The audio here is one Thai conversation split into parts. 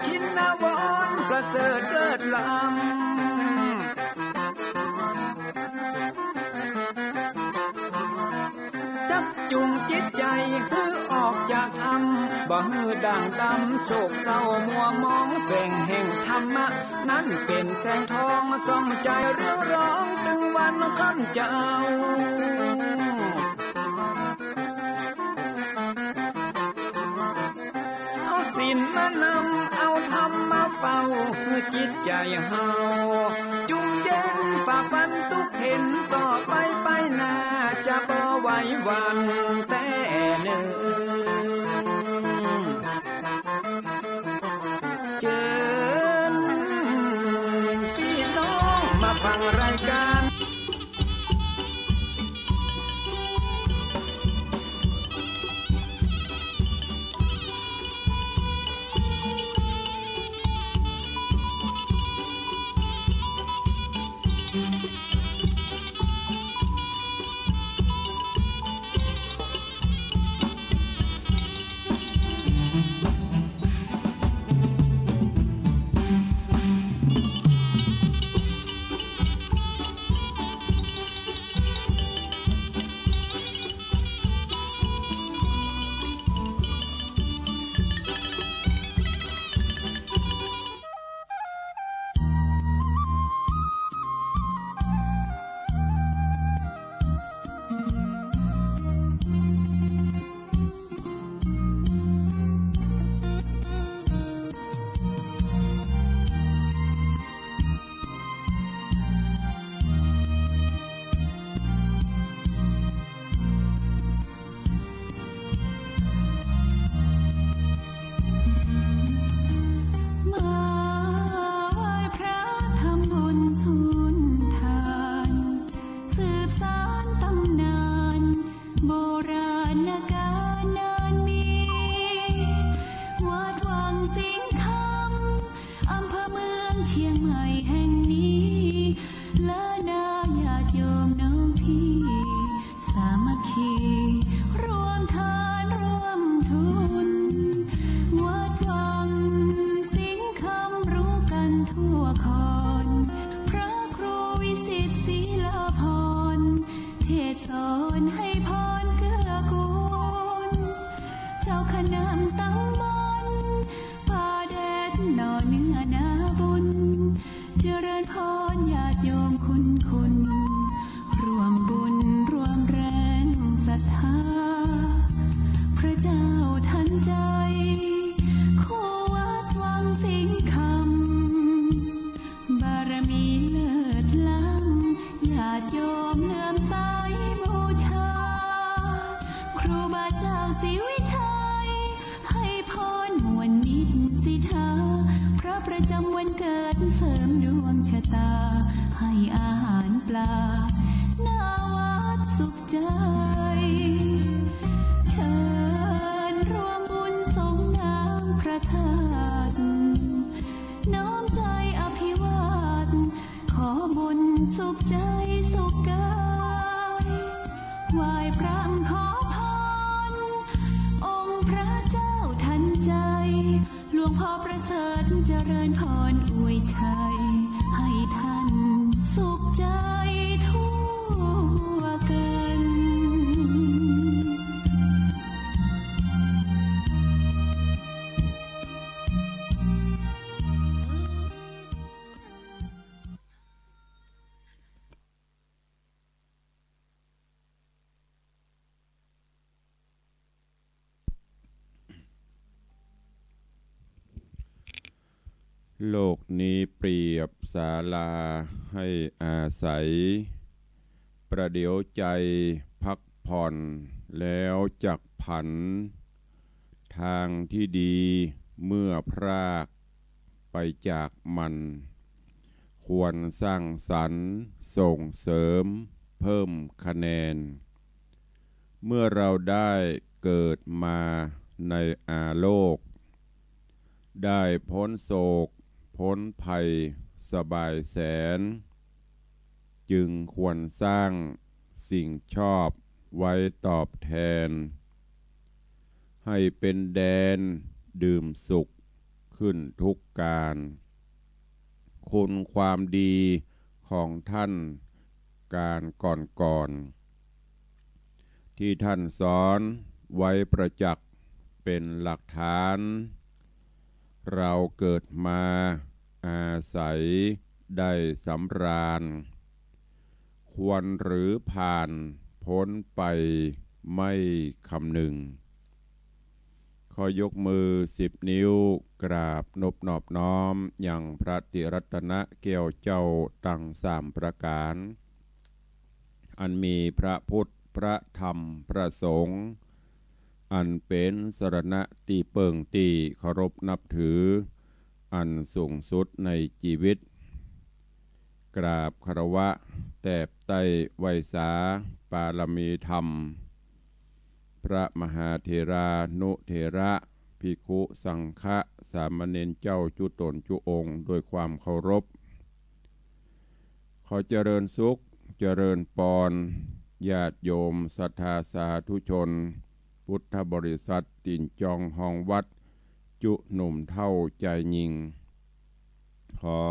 ชินนาวรประเสริฐเลิศล้ำจักจุงจิตใจเพื่อออกจากอำบ่ฮือด่างดำโศกเศร้ามัวมองแสงแห่งธรรมะนั้นเป็นแสงทองส่องใจเรื่องร้องตึงวันคำเจ้าเอาศีลมานำเอาธรรมมาเฝ้าเพื่อจิตใจเฮาจุ่มเย็นฝ่าฟันทุกเห็นต่อไปไปหน้าจะบ่ไหวหวั่นแต่เนิ่นเชิญพี่น้องมาฟังรายการโลกนี้เปรียบศาลาให้อาศัยประเดี๋ยวใจพักผ่อนแล้วจักผันทางที่ดีเมื่อพรากไปจากมันควรสร้างสรรค์ส่งเสริมเพิ่มคะแนนเมื่อเราได้เกิดมาในโลกได้พ้นโศกพ้นภัยสบายแสนจึงควรสร้างสิ่งชอบไว้ตอบแทนให้เป็นแดนดื่มสุข ขึ้นทุกการคุณความดีของท่านการก่อนที่ท่านสอนไว้ประจักษ์เป็นหลักฐานเราเกิดมาอาศัยได้สำราญควรหรือผ่านพ้นไปไม่คำหนึ่งขอยกมือ10 นิ้วกราบนบนอบน้อมอย่างพระติรัตนแก้วเจ้าตั้ง3 ประการอันมีพระพุทธพระธรรมพระสงฆ์อันเป็นสรณะตีเปิงตีเคารพนับถืออันสูงสุดในชีวิตกราบคารวะแตบไต้ไวสาปารมีธรรมพระมหาเถรานุเถระภิกขุสังฆะสามเณรเจ้าจุตนจุองค์โดยความเคารพขอเจริญสุขเจริญปอนญาติโยมศรัทธาสาธุชนพุทธบริษัทตินจองห้องวัดจุหนุ่มเท่าใจยิงขอ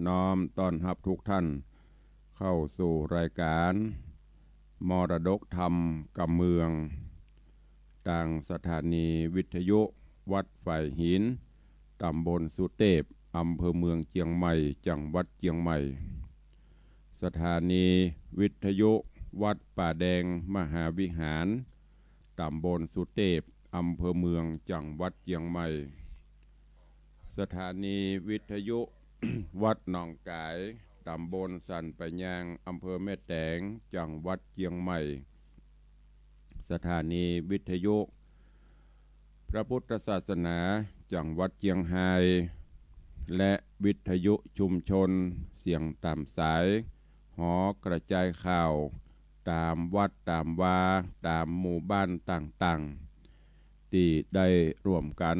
น้อมต้อนรับทุกท่านเข้าสู่รายการมรดกธรรมกำเมืองต่างสถานีวิทยุวัดฝ่ายหินตำบลสุเทพอำเภอเมืองเชียงใหม่จังหวัดเชียงใหม่สถานีวิทยุวัดป่าแดงมหาวิหารตำบลสุเทพอำเภอเมืองจังหวัดเชียงใหม่สถานีวิทยุ วัดหนองกายตำบลสันปะยางอำเภอแม่แตงจังหวัดเชียงใหม่สถานีวิทยุพระพุทธศาสนาจังหวัดเชียงรายและวิทยุชุมชนเสียงตามสายหอกระจายข่าวตามวัดตามวาตามหมู่บ้านต่างๆที่ได้ร่วมกัน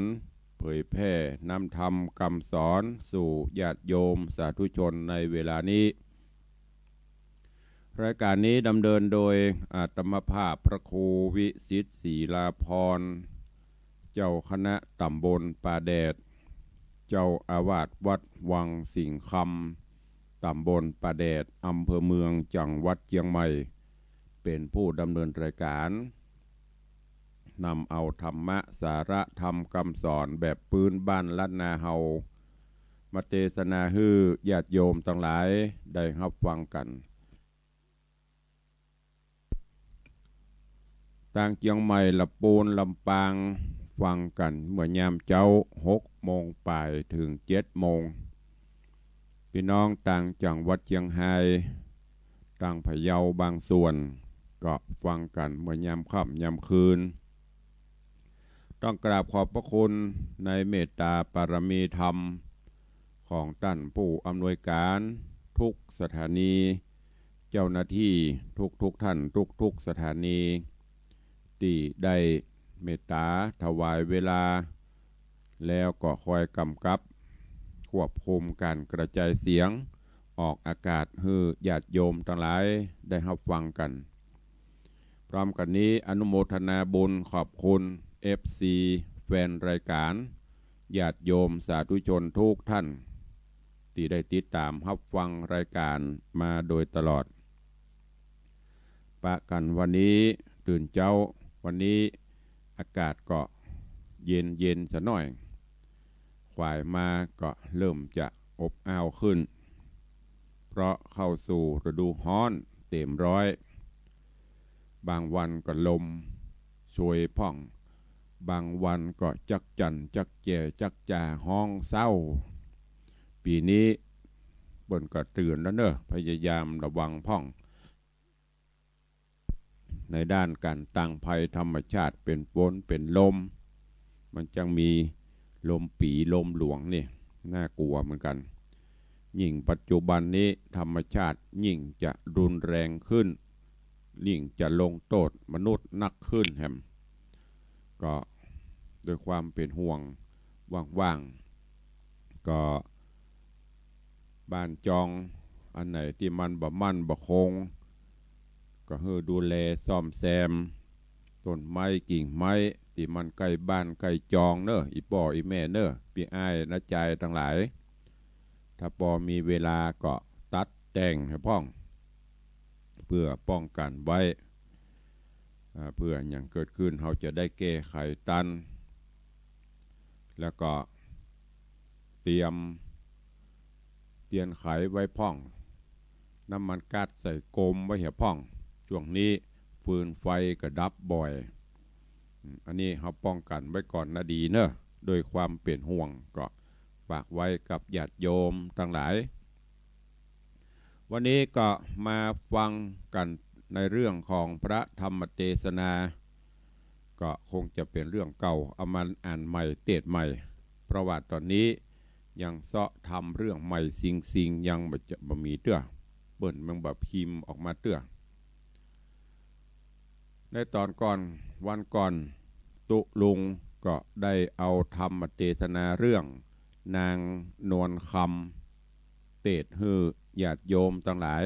เผยแพร่นำธรรมคำสอนสู่ญาติโยมสาธุชนในเวลานี้รายการนี้ดำเนินโดยอาตมภาพพระครูวิสิทธิ์ศรีลาภรณ์เจ้าคณะตำบลป่าแดดเจ้าอาวาสวัดวังสิงห์คำตำบลป่าแดดอำเภอเมืองจังหวัดเชียงใหม่เป็นผู้ดำเนินรายการนำเอาธรรมะสาระธรรมคำสอนแบบปืนบ้านล้านนาเฮามาเทศนาฮื้อญาติโยมทั้งหลายได้รับฟังกันต่างเชียงใหม่ลำปูนลำปางฟังกันเมื่อยามเจ้า6 โมงปลายถึง7 โมงพี่น้องต่างจังหวัดเชียงรายต่างพะเยาบางส่วนก็ฟังกันเมื่อยามค่ำยามคืนต้องกราบขอบพระคุณในเมตตาปารมีธรรมของท่านผู้อำนวยการทุกสถานีเจ้าหน้าที่ทุกท่านทุกสถานีที่ได้เมตตาถวายเวลาแล้วก็คอยกำกับควบคุมการกระจายเสียงออกอากาศให้ญาติโยมทั้งหลายได้รับฟังกันพร้อมกันนี้อนุโมทนาบุญขอบคุณ FC แฟนรายการญาติโยมสาธุชนทุกท่านที่ได้ติดตามรับฟังรายการมาโดยตลอดปะกันวันนี้ตื่นเจ้าวันนี้อากาศก็เย็นซะหน่อยควายมาก็เริ่มจะอบอ้าวขึ้นเพราะเข้าสู่ฤดูร้อนเต็มร้อยบางวันก็ลมช่วยพ่องบางวันก็จักจั่นจักแจ่จักจ่าห้องเศร้าปีนี้เบิ่นก็ตื่นแล้วเนอะพยายามระวังพ่องในด้านการตั้งภัยธรรมชาติเป็นฝนเป็นลมมันจังมีลมปีลมหลวงนี่น่ากลัวเหมือนกันยิ่งปัจจุบันนี้ธรรมชาติยิ่งจะรุนแรงขึ้นยิ่งจะลงโทษมนุษย์นักขึ้นแฮมก็ด้วยความเป็นห่วงว่างๆก็บ้านจองอันไหนที่มันบ่มั่นบ่คงก็ให้ดูแลซ่อมแซม ต้นไม้กิ่งไม้ที่มันใกล้บ้านใกล้จองเนอะอีป่ออีแม่เนอะพี่อ้ายนะใจทั้งหลายถ้าปอมีเวลาก็ตัดแต่งให้พ้องเพื่อป้องกันไว้เพื่ออย่างเกิดขึ้นเราจะได้แก้ไขตันแล้วก็เตรียมเตียนไขไว้พ้องน้ำมันก๊าซใส่กลมไว้เหี่ยพ้องช่วงนี้ฟืนไฟก็ดับบ่อยอันนี้เราป้องกันไว้ก่อนนะดีเนอะโดยความเปลี่ยนห่วงก็ฝากไว้กับญาติโยมทั้งหลายวันนี้ก็มาฟังกันในเรื่องของพระธรรมเทศนาก็คงจะเป็นเรื่องเก่าเอามาอ่านใหม่เตดใหม่เพราะว่าตอนนี้ยังเสาะทำเรื่องใหม่สิ่งยังบ่มีเตื้อเบิ่นมันแบบพิมพ์ออกมาเตื้อในตอนก่อนวันก่อนตุลุงก็ได้เอาธรรมเทศนาเรื่องนางนวลคำเตดฮือญาติโยมทั้งหลาย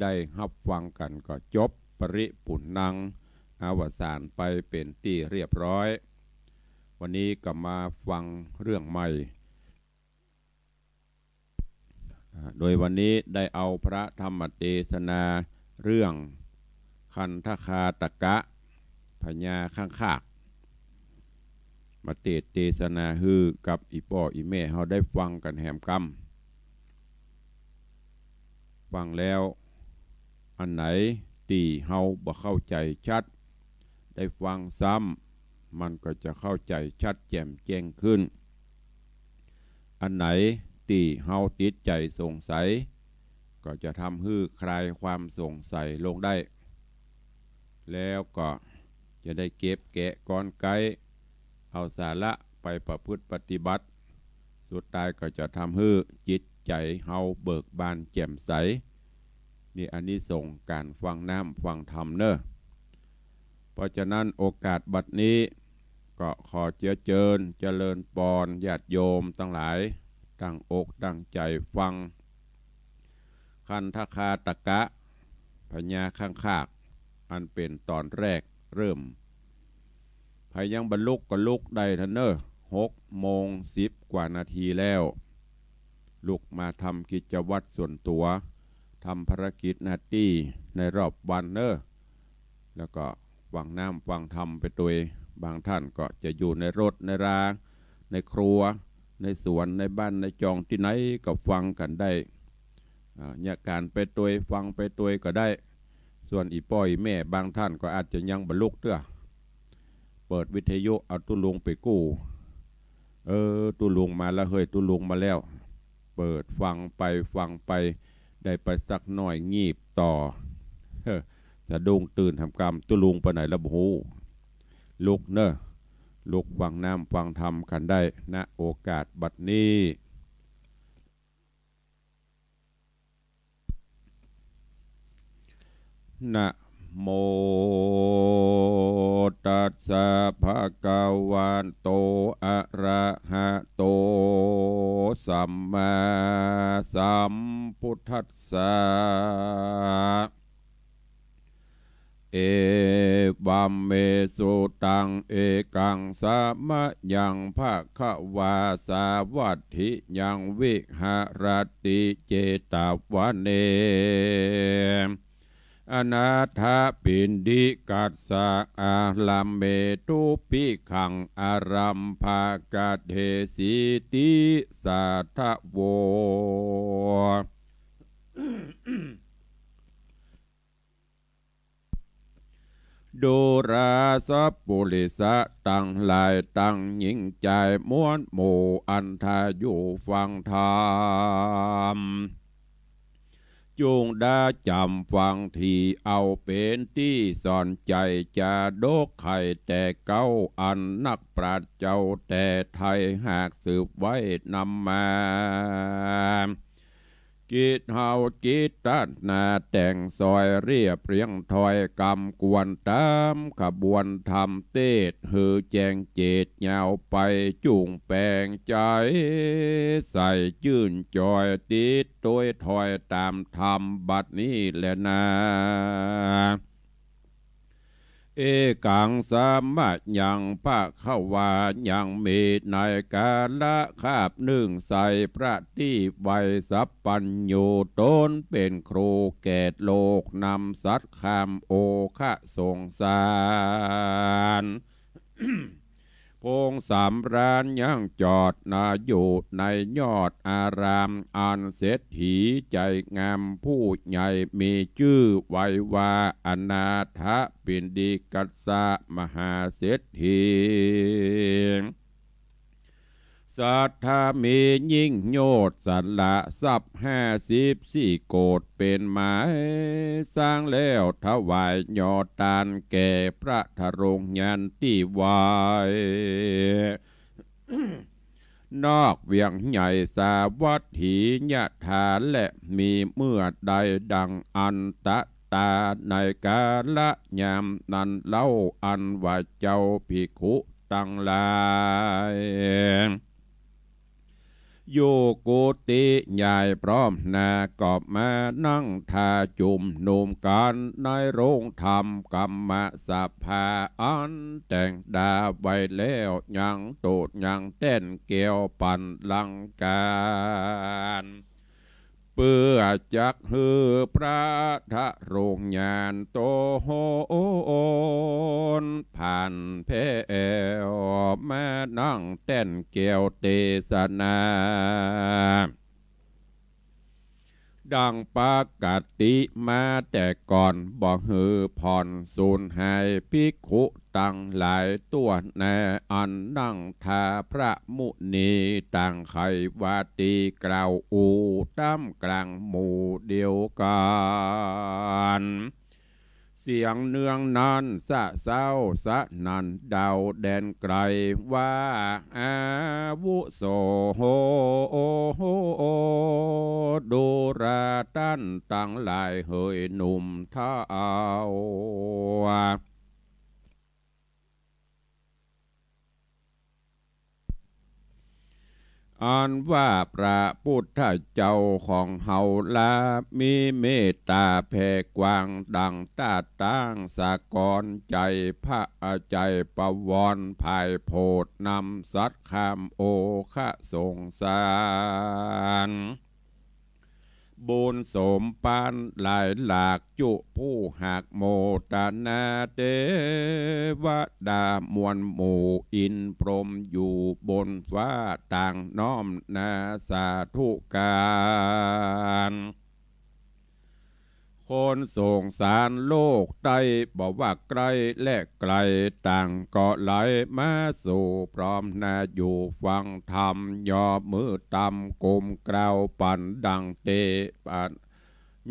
ได้รับฟังกันก็จบปริปุณนังอวสานไปเป็นที่เรียบร้อยวันนี้ก็มาฟังเรื่องใหม่โดยวันนี้ได้เอาพระธรรมเทศนาเรื่องคันธคาตกะพญาข้างคากมาเทศนาฮือกับอีป่ออีแม่เขาได้ฟังกันแหมกำฟังแล้วอันไหนตีเฮาบ่เข้าใจชัดได้ฟังซ้ำมันก็จะเข้าใจชัดแจ่มแจ้งขึ้นอันไหนตีเฮาติดใจสงสัยก็จะทำให้คลายความสงสัยลงได้แล้วก็จะได้เก็บแกะก้อนไกเอาสาระไปประพฤติปฏิบัติสุดท้ายก็จะทำให้จิตใจเฮาเบิกบานแจ่มใสนี่อานิสงส์การฟังน้ำฟังธรรมเนอะเพราะฉะนั้นโอกาสบัดนี้ก็ขอเจริญปอนญาติโยมทั้งหลายตั้งอกตั้งใจฟังคันธคาตกะพญาข้างคากอันเป็นตอนแรกเริ่มพายังบรรลุก็ลุกได้ทันเนอ6:10 กว่านาทีแล้วลุกมาทำกิจวัตรส่วนตัวทำภารกิจหน้าที่ในรอบวันเนอแล้วก็ฟังน้ำฟังธรรมไปตัวบางท่านก็จะอยู่ในรถในรางในครัวในสวนในบ้านในจองที่ไหนก็ฟังกันได้เนี่ยการไปตัวฟังไปตัวก็ได้ส่วนอีป้อยแม่บางท่านก็อาจจะยังบรรลุเตื้อเปิดวิทยุเอาตุลุงไปกู้ตุลุงมาแล้วเฮ้ยตุลุงมาแล้วเปิดฟังไปได้ไปสักหน่อยงีบต่อสะดุ้งตื่นทำกรรมตุลุงไปไหนละหูลุกเนอะลุกฟังน้ำฟังธรรมกันได้ณโอกาสบัดนี้นะโมตัสสะภะคะวะโตอะระหะโตสัมมาสัมพุทธัสสะเอวัมเมสุตังเอกังสะมะยังภะคะวาสาวัตถิยังวิหารติเจตวะเนอนาถปินดิกัสสะอาลัมเมตุปิขังอารัมภากาเทสิติสัทธโวดูราสปุริสะตั้งหลายตั้งหญิงใจม้วนหมู่อันทาอยู่ฟังธรรมจุงได้จำฟังที่เอาเป็นที่สอนใจจะโดกไข่แต่เก้าอันนักปราชญ์เจ้าแต่ไทยหากสืบไว้นำมากิจเฮากิจตัดนาแต่งซอยเรียบเรียงถอยกำกวนตามขบวนทำเตดหือแจงเจตยาวไปจุงแปลงใจใส่ยื่นจอยติดตัวถอยตามธรรมบัดนี้แหละนา เอกังสามมะยังพระเข้าวายังมีในกาละคาบหนึ่งใส่พระที่ไวสัพปัญโยตนเป็นครูแก่โลกนำสัตว์คำโอคะสงสารพงสามร้านยังจอดนาอยู่ในยอดอารามอันเศรษฐีใจงามผู้ใหญ่มีชื่อไว้ว่าอนาถปิณฑิกัสสะมหาเศรษฐีสัทธามียิ่งโยดสัตละทรัพย์54 โกฏเป็นหมายสร้างแล้วถวายยอดตานแก่พระธรงยันติวายนอกเวียงใหญ่สาวัตถียะฐานและมีเมื่อใดดังอันตะตาในกาละยามนั้นเล่าอันว่าเจ้าภิกขุตั้งหลายโยโกติใหญ่พร้อมนากอบมานั่งทาจุ่มนุมกันในโรงธรรมกรรมสภาอันแต่งดาไว้แล้วยังโตดยังเต้นเกี่ยวปันลังการเพื่อจักฮือพระทะโรงญาณโตโหนผ่านเพวมานั่งเต้นเกี่ยวเตสนาดังปกติมาแต่ก่อนบอกฮือผ่อนสูญหายภิกขุตั้งหลายตัวแน่อันนั่งทาพระมุนีต่างไขวาตีกล่าวอูตั้มกลางหมู่เดียวกันเสียงเนืองนั้นสะเศร้าสะนันดาวแดนไกลว่าอาวุโสโหดูราตันตั้งหลายเฮยหนุ่มเท้าอันว่าพระพุทธเจ้าของเฮาลามีเมตตาแผ่กว้างดังตาตั้งสากรใจพระใจประวรภายโพธนำสัตว์คำโอคะสงสารบุญสมปานหลายหลากจุผู้หักโมตนาเทวดามวลหมู่อินพรหมอยู่บนฟ้าต่างน้อมนาสาธุการคนส่งสารโลกใต้บอกว่าไกลและไกลต่างก็ไหลมาสู่พร้อมนาอยู่ฟังธรรมย่อมือตำกุมกล่าวปันดังเตปัน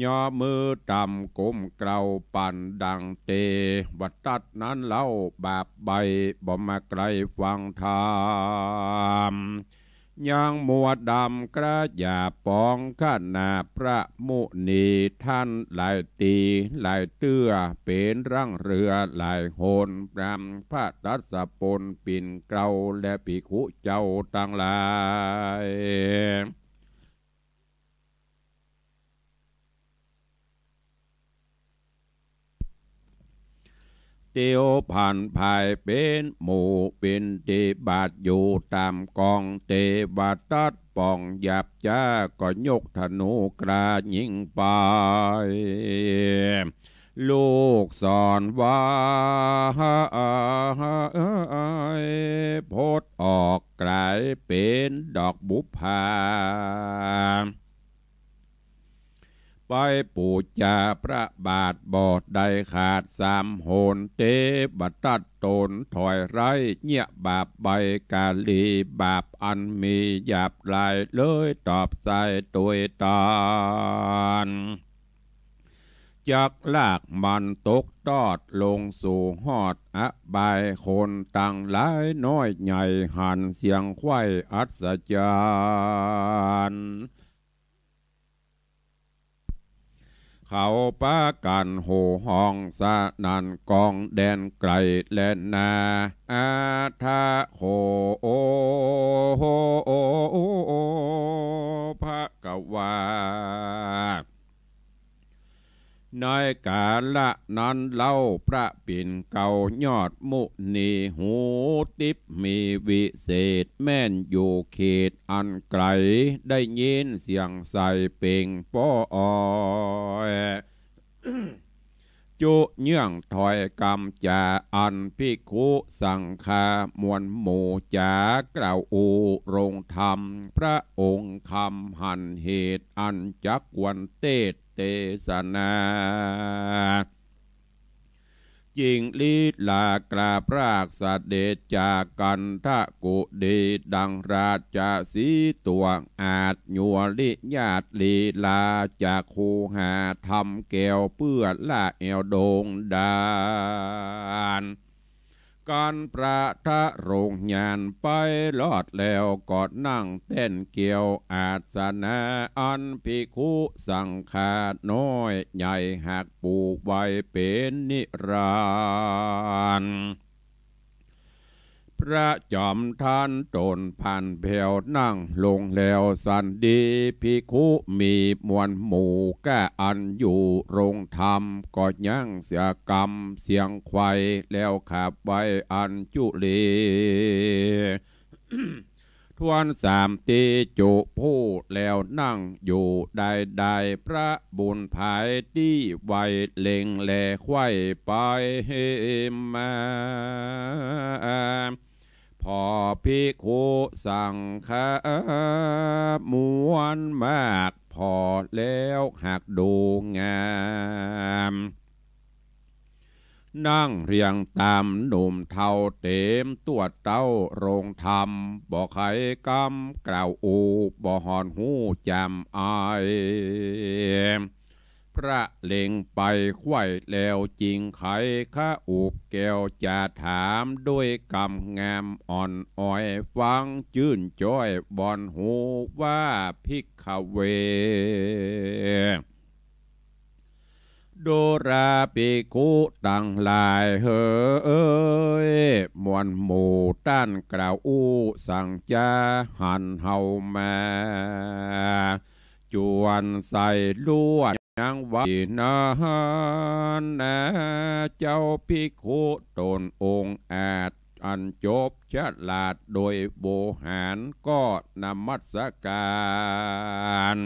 ย่อมือตำกุมกล่าวปันดังเตวัดตัดนั้นเล่าบาปใบบ่มาไกลฟังธรรมยังมัวดำกระยาปองข้านาพระมุนีท่านหลายตีหลายเตื้อเป็นร่างเรือหลายโหนพรำพระรัศปนปิ่นเกลาและภิกขุเจ้าตั้งหลายเตียวผ่านภายเป็นหมู่เป็นเทบาทอยู่ตามกองเทวตัดป่องหยับจ้าก็ยกธนูกรายิงไปลูกสอนว่าโพดออกกลายเป็นดอกบุพาไปปูจาพระบาทบอดได้ขาด3 โหนเตบัตัดตนถอยไรเงียบาปใบกาลีบาปอันมีหยาบลายเลยตอบใส่ตัวตานจักลากมันตกตอดลงสู่หอดอบายคนต่างหลายน้อยใหญ่หันเสียงไข้อัศจรรย์เขาปากันโหห้องสะนันกองแดนไกลและนาอาทาโคโอภะกวา ในกาละนั้นเล่าพระปิ่นเก่ายอดมุนีหูติบมีวิเศษแม่นอยู่เขตอันไกลได้ยินเสียงใส่เป่งป้อจุเยื่องถอยกำจาอันภิกขุสังฆามวลหมู่จากล่าวอูรงธรรมพระองค์คำหันเหตุอันจักวันเตเตสนาจิงลีลากราบรากสเดชจากกันทะกุดีดังราชสีตัวอาจยัวลิญาติลีลาจากคูหาทำแก้วเพื่อละแอวโดงดานการประทะโรงยานไปลอดแล้วกอดนั่งเต้นเกี่ยวอาสนะอันภิกขุสังฆาน้อยใหญ่หักปูไว้เป็นนิรันดร์พระจอมท่านตนผ่านแผ่วนั่งลงแล้วสันดีภิกขุมีมวลหมู่แก่อันอยู่โรงธรรมก็ยั่งเสียกรรมเสียงควายแล้วขับไว้อันจุลี ทวนสามตีจุผู้แล้วนั่งอยู่ได้พระบุญภายที่ไวเล็งแลไข่ไปมาพอภิกขุสังฆามวลมากพอแล้วหักดูงามนั่งเรียงตามหนุ่มเท่าเต็มตัวเต้าโรงธรรมบ่ไขกำกล่าวอูบ่หอนหูจำอายพระเล็งไปไข่แล้วจริงไขข้าอุบแก้วจะถามด้วยกำงามอ่อนอ้อยฟังจื่นจ้อยบอนหูว่าภิกขเวโดราภิกขุตั้งหลายเฮ้ยมวลหมู่ต้านกล่าวอู้สั่งจาหันเฮามาจวนใส่ลวดยังไว้นานนะเจ้าภิกขุตนองค์อาจอันจบฉลาดโดยโบหารก็นมัสการ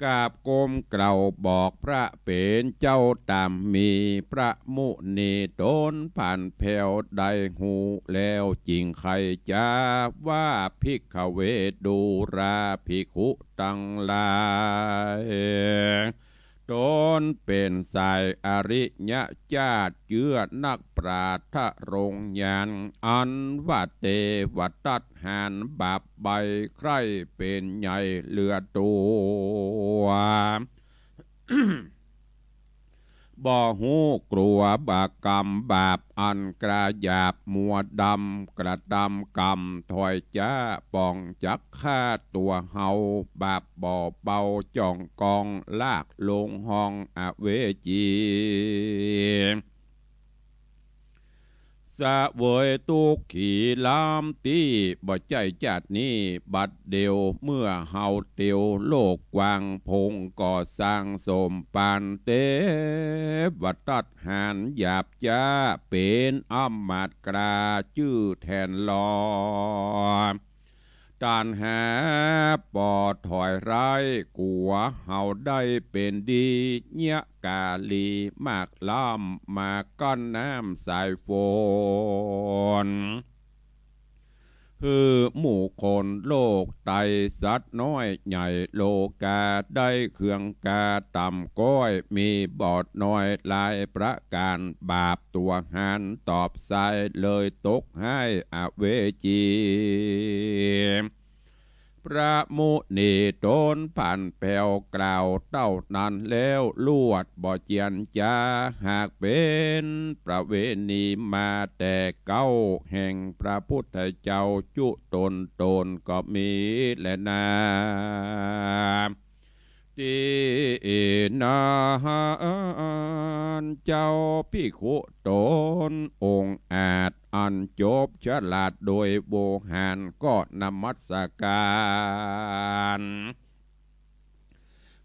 กราบกรมกล่าวบอกพระเป็นเจ้าตามมีพระมุนีตนผ่านแผ่วได้หูแล้วจริงใครจะว่าภิกขเวดูราภิกขุตั้งหลายตนเป็นสายอริยะญาติเยื่อนักปราทะรงยานอันว่าเตวัตัดหานบาปใบใครเป็นใหญ่เหลือตัวบ่หูกลัวบาปกรรมบาปอันกระหยาบมัวดำกระดำกรรมถอยจ้าป้องจักฆ่าตัวเฮาบาปบ่อเบาจ่องกองลากลงห้องอเวจีสะเวยตุกขี่ลามตีบ่ใจจัดนี้บัดเดียวเมื่อเฮาเตียวโลกกว้างพงก่อสร้างสมปานเตวัดตัดหานหยาบจ้าเป็นอำมาตย์กราชื่อแทนลอตานหาปอดถอยร้ายกัวเฮาได้เป็นดีเนียกาลีมากล้ำมาก้อนน้ำสายฝนคือหมู่คนโลกไตสัตว์น้อยใหญ่โลกาได้เครื่องกาต่ำก้อยมีบอดน้อยลายประการบาปตัวหันตอบสายเลยตกให้อเวจีพระมุนีตนผ่านแผ่วกล่าวเต้านั้นแล้วลวดบ่เจียนจาหากเป็นประเวณีมาแต่เก้าแห่งพระพุทธเจ้าจุตนก็มีแลนาตีนาเจ้าภิกขุตนองค์อาจอันจบฉลาดโดยโบหารก็นมัสการ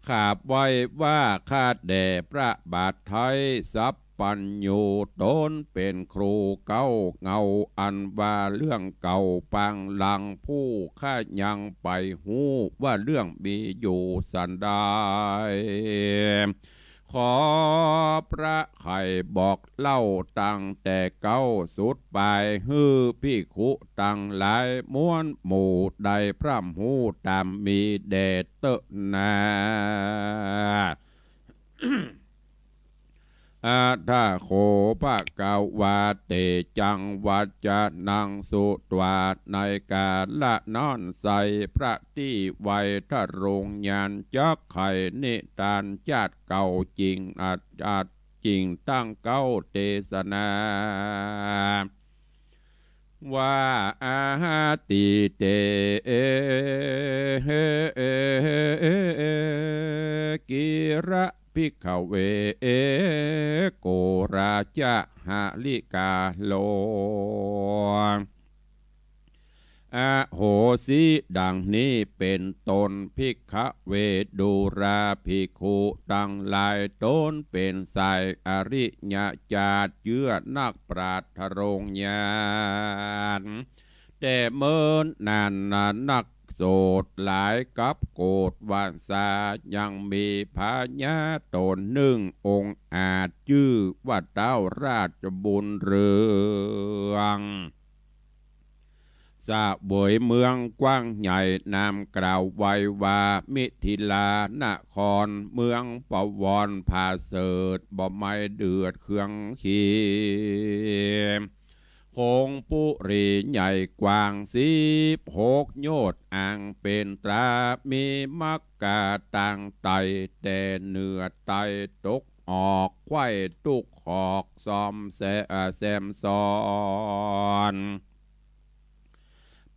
ขาบไว้ว่าข้าแด่พระบาทไทยสัพปัญญูตนเป็นครูเก้าเงาอันว่าเรื่องเก่าปังหลังผู้ข้ายังไปหูว่าเรื่องมีอยู่สันได้ขอพระไข่บอกเล่าตั้งแต่เก้าสุดไปฮือพี่คุตั้งหลายม้วนหมู่ใดพร่ำหูตามมีแดดเตอะนาอาทาโคภาเกาวาเตจังวัจจะนังสุตวาในกาละนอนใสพระที่ไวทะรงยานจักไข่นิทานจาดเก่าจริงอาจจริงตั้งเก้าเทศนาว่าอาติเตกิระพิกเวโกราชหาลิกาโลอโหสิดังนี้เป็นตนภิกขเวดูราภิกขุตั้งหลายตนเป็นสายอริยญาติเยื่อนักปราชญ์โรงญาณแต่เมินนานนักโสดหลายกับโกดวาสายังมีพญาตนหนึ่งองค์อาจชื่อว่าเต้าราชบุญเรืองสะบวยเมืองกว้างใหญ่นามกล่าวไว้ว่ามิถิลานครเมืองปวรภาเสดบ่ไม่เดือดเครื่องขีคงปุรีใหญ่กว้าง16 โยชน์อ่างเป็นตรามีมักกาต่างไตแต่เนื้อไตตกออกไข่ตุกหอกซอมแซมซอน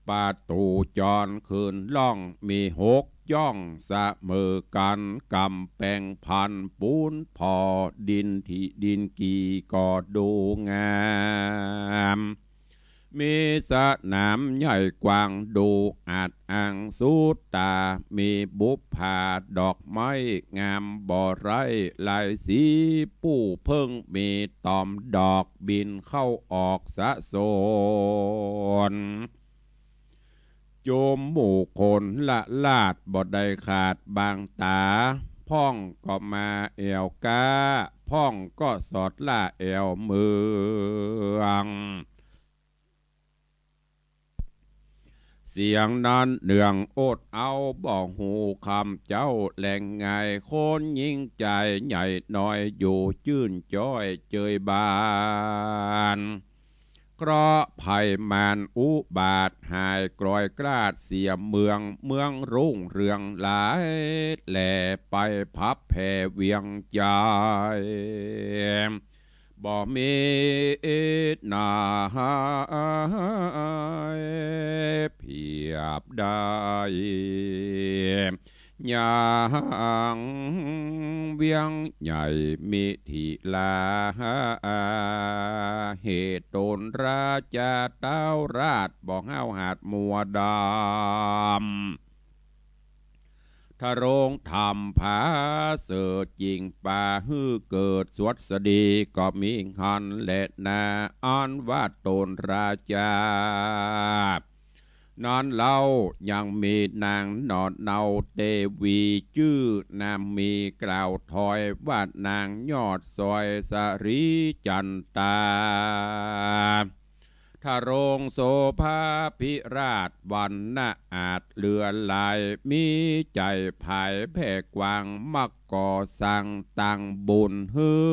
ประตูจรคืนล่องมี6 ย่องเสมอกันกำแพงพันปูนพอดินที่ดินกี่ก็ดูงามมีสนามใหญ่กว้างดูอาจอ่างสุดตามีบุพผาดอกไม้งามบ่อไรลายสีผู้เพิ่งมีตอมดอกบินเข้าออกสะโซนโยมหมู่คนละลาดบ่ได้ขาดบางตาพ่องก็มาแอวกาพ่องก็สอดล่าแอวเมืองเสียงนั้นเนืองโอดเอาบอกหูคำเจ้าแหล่งไงคนยิ่งใจใหญ่น้อยอยู่จื่นจ้อยเจยบานเคราะห์ภัยมานอุบาทหายกรอยกราดเสียเมืองรุ่งเรืองหลายแหล่ไปพับแผ่เวียงใจบ่มีนาเพียบได้อย่างเวียงใหญ่มิถิลาเหตุตนราชาเต้าราชบอกเฮาหาดมัวดำทะโรงธรรมผาเสือจริงป่าฮือเกิดสวดสดีก็มีหันและนาอ้อนว่าตนราชานอนเล่ายังมีนางนอนเนาเตวีชื่อนามมีกล่าวถอยว่านางยอดซอยสรีจันตาทะโรงโสภาพิราชวันนาอาจเลือลายมีใจภายแผ่กวางมักก่อสั่งตั้งบุญฮือ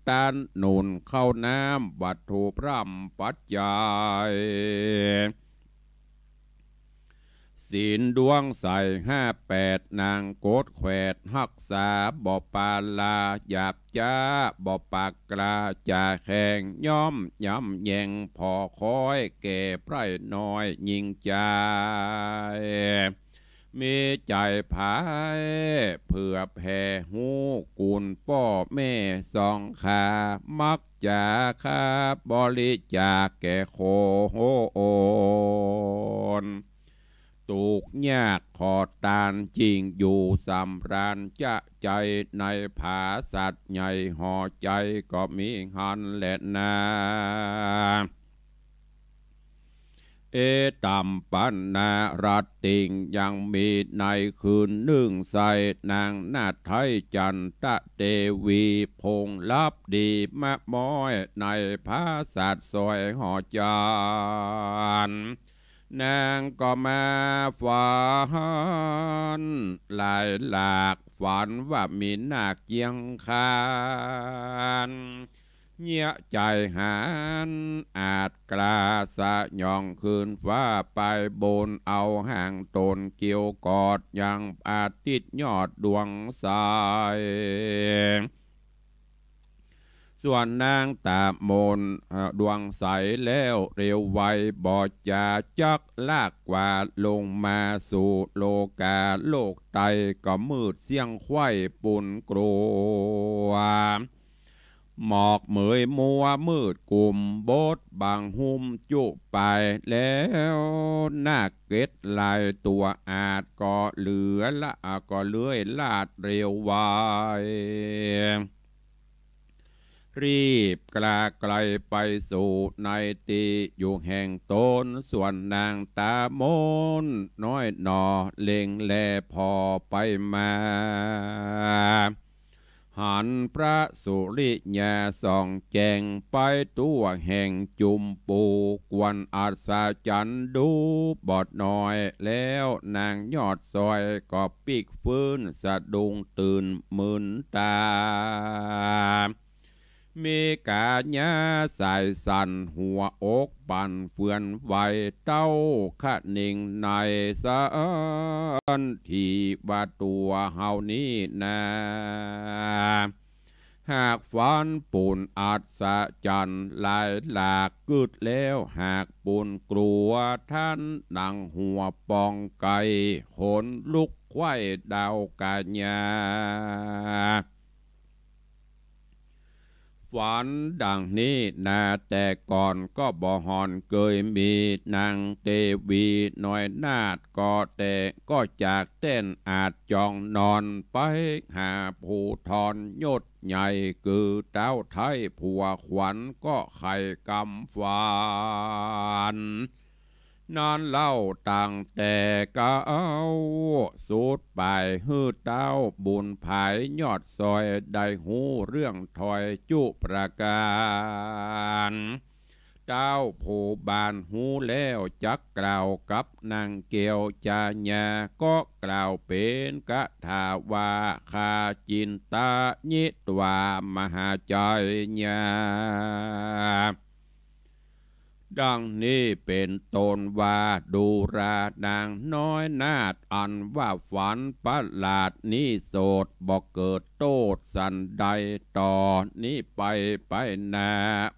ตันหนุนเข้าน้ำวัตถุพร่ำปัจจัยศีลดวงใส่58นางโกดแขวดหักษาบ่ปาลาหยาบจ้าบ่ปากกลาจ่าแข่งย่อมย้ำแยงพอคอยแก่ไพร่น้อยยิงใจมีใจภายเพื่อแผ่หูกุลพ่อแม่สองขามักจะคาบริจาคแก่โคโอน ตูกยากขอตานจริงอยู่สำราญจะใจในผาสัตว์ใหญ่ห่อใจก็มีหันและนาเอตัมปันนารัตติงยังมีในคืนหนึ่งใสนางนาไทยจันตะเทวีพงลับดีมะม้อยในพระสัตว์ซอยหอจานนางก็มาฝันหลายหลากฝันว่ามีนาคเกียงคานเงี่ยใจหานอาจกล้าสะยองคืนฟ้าไปบนเอาห่างตนเกี่ยวกอดยังอาทิตย์ยอดดวงสายส่วนนางตาโมนดวงใสแล้วเร็วไวบอดจะจักลากกว่าลงมาสู่โลกาโลกไตก็มืดเสียงไข้ปุ่นกลัวหมอกเหมยมัวมืดกลุ่มบดบางหุ่มจุไปแล้วนาคเกตลายตัวอาจก็เหลือละก็เลื่อยลาดเร็วไวรีบกลาไกลไปสู่ในตีอยู่แห่งตนส่วนนางตามนน้อยหนอเล็งแลพอไปมาหันพระสุริยาส่องแจงไปตัวแห่งจุมปูกวนอาสาจันดูบอดน้อยแล้วนางยอดซอยก็ปิกฟื้นสะดุ้งตื่นมึนตามีกาญาสายสันหัวอกปั่นเฟือนไวเต้าขะนิ่งในสันที่ว่าตัวเฮานี้นาหากฝันปูนอัศจรรย์ลายหลากกึดแล้วหากปูนกลัวท่านดังหัวปองไก่ขนลุกไข้ดาวกาญาฝันดังนี้นาแต่ก่อนก็บ่หอนเคยมีนางเทวีน้อยนาดก็แต่ก็จากเต้นอาจจองนอนไปหาผู้ทอนยศใหญ่คือเจ้าไทยผัวขวัญก็ไข่กำฝันนอนเล่าตั้งแต่เก้าสุดไปฮื้อเต้าบุญภายยอดซอยได้หูเรื่องถอยจุประการเต้าผู้บานหูแล้วจักกล่าวกับนางเกียวจาญาก็กล่าวเป็นกะถาว่าคาจินตาญิตวามหาใจญาดังนี้เป็นตนว่าดูรานางน้อยนาดอันว่าฝันประหลาดนี้โสดบอกเกิดโตดสันใดต่อนี้ไปนา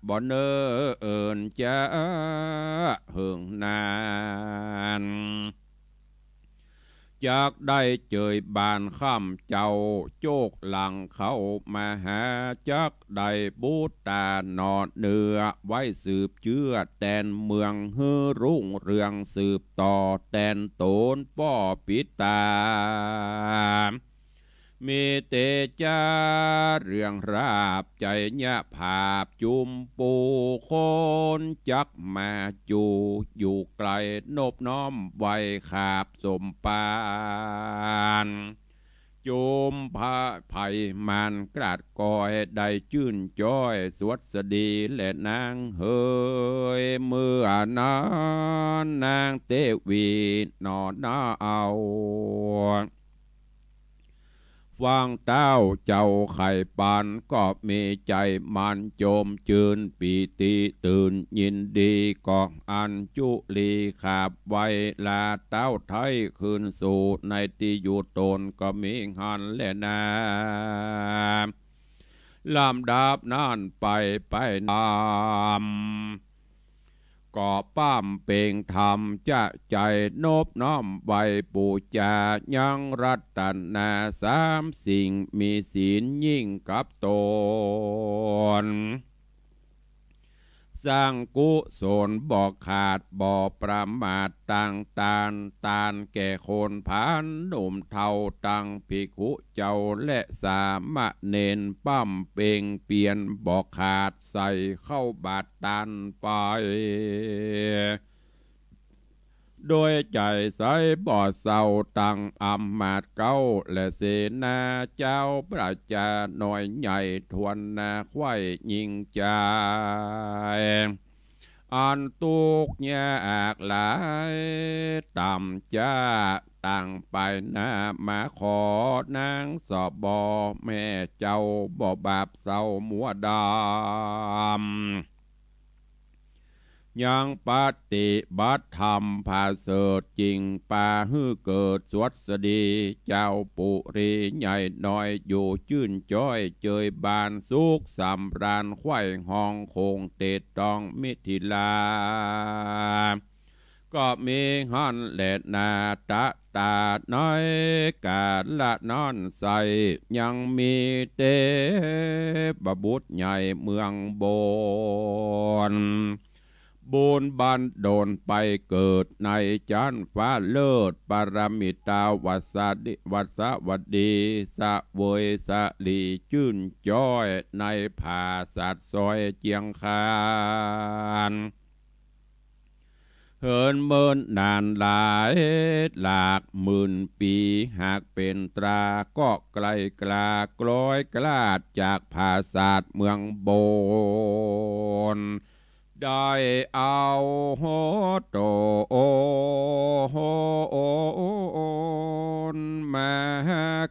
บ่เนอเอินจะเหิงนานจากได้เจยบานข้ามเจ้าโจกหลังเข้ามาหาจักได้บูตานอดเนื้อไว้สืบเชื่อแตนเมืองฮือรุ่งเรืองสืบต่อแตนโตนป้อปิตามีเตจาเรื่องราบใจญะภาพจุมปูคนจักมาจูอยู่ไกลนบน้อมไว้ขาบสมปานจุมพระไผ่มันกราดกอยได้ชื่นจ้อยสวดสดีและนางเฮยเมื่อนานางเตวีนอนนาเอาฟังเต้าเจ้าไข่ปานก็มีใจมันโจมจืนปีติตื่นยินดีก็อัญจุลีขาบไว้ลาเต้าไทยคืนสู่ในที่อยู่ตนก็มีหันและนาลำดับนั่นไปนามก็ป้ามเป่งธรรมจะใจนบน้อมไว้ปูจายังรัตนาสามสิ่งมีศีลยิ่งกับตน สร้างกุศลบ่ขาดบ่ประมาทต่างตานแก่คนผานหนุ่มเทาตังภิกขุเจ้าและสามะเนนปั้มเป่งเปลี่ยนบ่ขาดใส่เข้าบาดตันไปโดยใจใสบ่อเศร้าตังอำมาตย์เก้าและเสนาเจ้าประจาหน่อยใหญ่ทวนนาไข่ยิงใจอันตุกยากหลายต่ำจ้าต่างไปนามาขอนางสอบบอแม่เจ้าบ่บาปเศร้ามัวดำยังปฏิบัติธรรมภาเสดจริงปาฮือเกิดสวัสดีเจ้าปุรีใหญ่น้อยอยู่ชื่นจ้อยเจยบานสุขสำราญไข่ห้องคงเตดตองมิถิลาก็มีฮันแหลนาตะตาน้อยกาละนอนใสยังมีเตบบุตรใหญ่เมืองโบนบุญบันโดนไปเกิดในจันฟ้าเลิศปรมิตาวัสวัสดีสะเวยสะลีชื่นจ้อยในผาสัตว์ซอยเจียงคานเหินเมินนานหลายหลากหมื่นปีหากเป็นตราก็ไกลกลากลอยกลาดจากผาศาสตร์เมืองโบนได้เอาโหโตโหนมา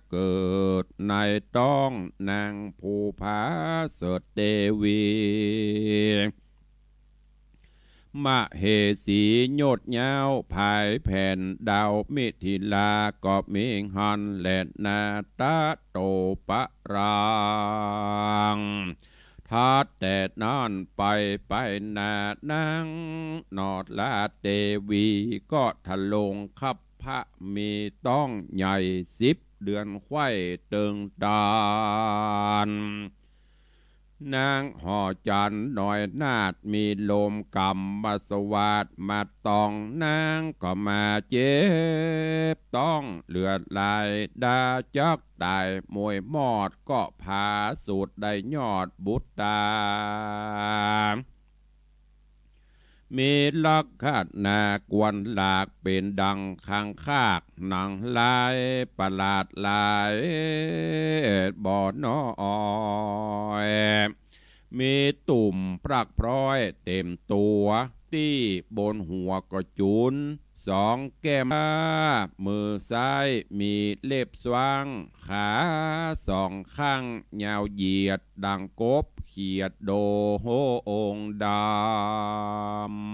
เกิดในต้องนางภูผาเสดเทวีมะเหสีโยดยาวภายแผ่นดาวมิถิลาก็มิงฮันและนาตาโตปะรางทัดแต่นอนไปนานังนอดลาเตวีก็ทะลงขับพระมีต้องใหญ่10 เดือนไข่เติงตานนางห่อจันหน่อยนาดมีลมกำมาสวัสดมาตองนางก็มาเจ็บต้องเลือดไหลดาจักตายมวยมอดก็พาสูดได้ยอดบุตตามีลักขณากวนหลากเป็นดังข้างคากหนังลายประหลาดลายบ่อน้อยมีตุ่มปรักพร้อยเต็มตัวที่บนหัวก็จุน2 แก้มมือซ้ายมีเล็บสว่างขา2 ข้างยาวเหยียดดังกบเขียดโดโหองด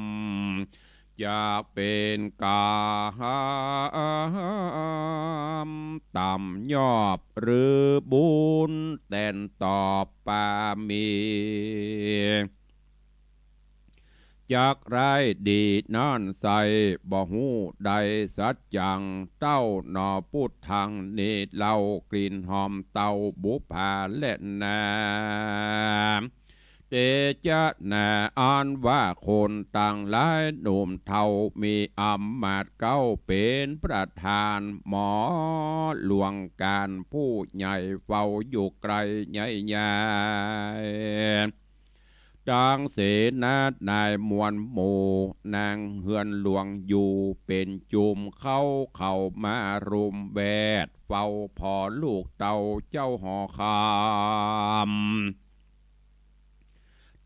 ำจะเป็นกามต่ำยอบหรือบุญแต่นตอบปามีจากไรดีนอนใสบ่หูใดสัจจังเต้าหนอพุทธังเนตเหล่ากลิ่นหอมเต้าบุพาและนาเตจะนาอ่านว่าคนต่างหลายหนุ่มเทามีอำมาตย์เก้าเป็นประธานหมอหลวงการผู้ใหญ่เฝ้าอยู่ไกลใหญ่ดังเสนานายมวลหมู่นางเฮือนหลวงอยู่เป็นจุมเข้ามารุมแวดเฝ้าพอลูกเต่าเจ้าหอคำ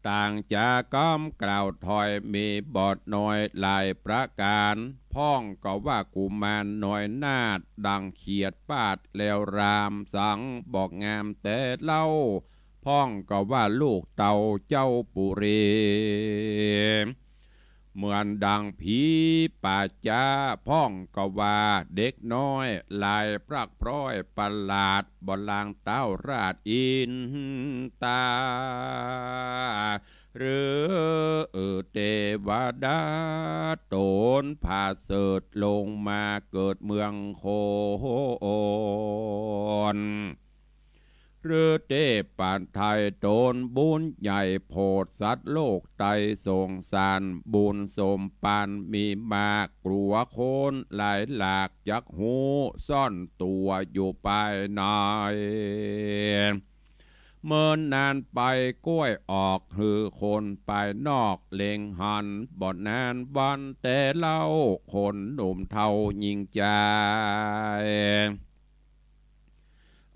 ต่างจากกำกล่าวถอยมีบทน้อยหลายประการพ้องก็ว่ากุมารน้อยนาดดังเขียดปาดแล้วรามสังบอกงามแต่เล่าพ้องก็ว่าลูกเต่าเจ้าปุรีเหมือนดังผีป่าจ้าพ้องก็ว่าเด็กน้อยลายปรักพร้อยประหลาดบนลางเต้าราดอินตาหรือเทวดาโตนพาเสดลงมาเกิดเมืองโคน หรือเตปานไทยโดนบุญใหญ่โพดสัตว์โลกไตสงสารบุญสมปานมีมากกลัวโคนหลายหลากจักหูซ่อนตัวอยู่ภายในเมื่อนานไปกล้วยออกหือคนไปนอกเล็งหันบ่นานวันแต่เล่าคนหนุ่มเทายิงใจ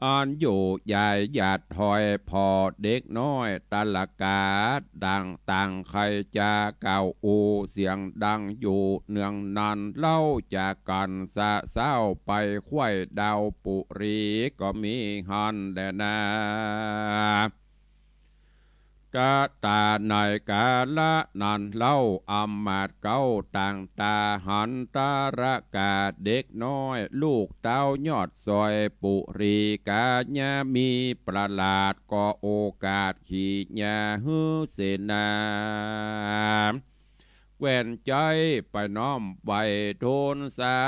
อ่อนอยู่ใหญ่หยาดถอยพอเด็กน้อยตะละกาดังต่างใครจะเก่าอูเสียงดังอยู่เนืองนันเล่าจากกันสะเศร้าไปควายดาวปุรีก็มีหันแดนาตาตาในกาละนันเล่าอำมาตเก้าต่างตาหันตาระกาเด็กน้อยลูกเต้ายอดซอยปุรีกาญามีประหลาดก็โอกาสขี่ญาฮือเสนาแว่นใจไปน้อมใบโทนสา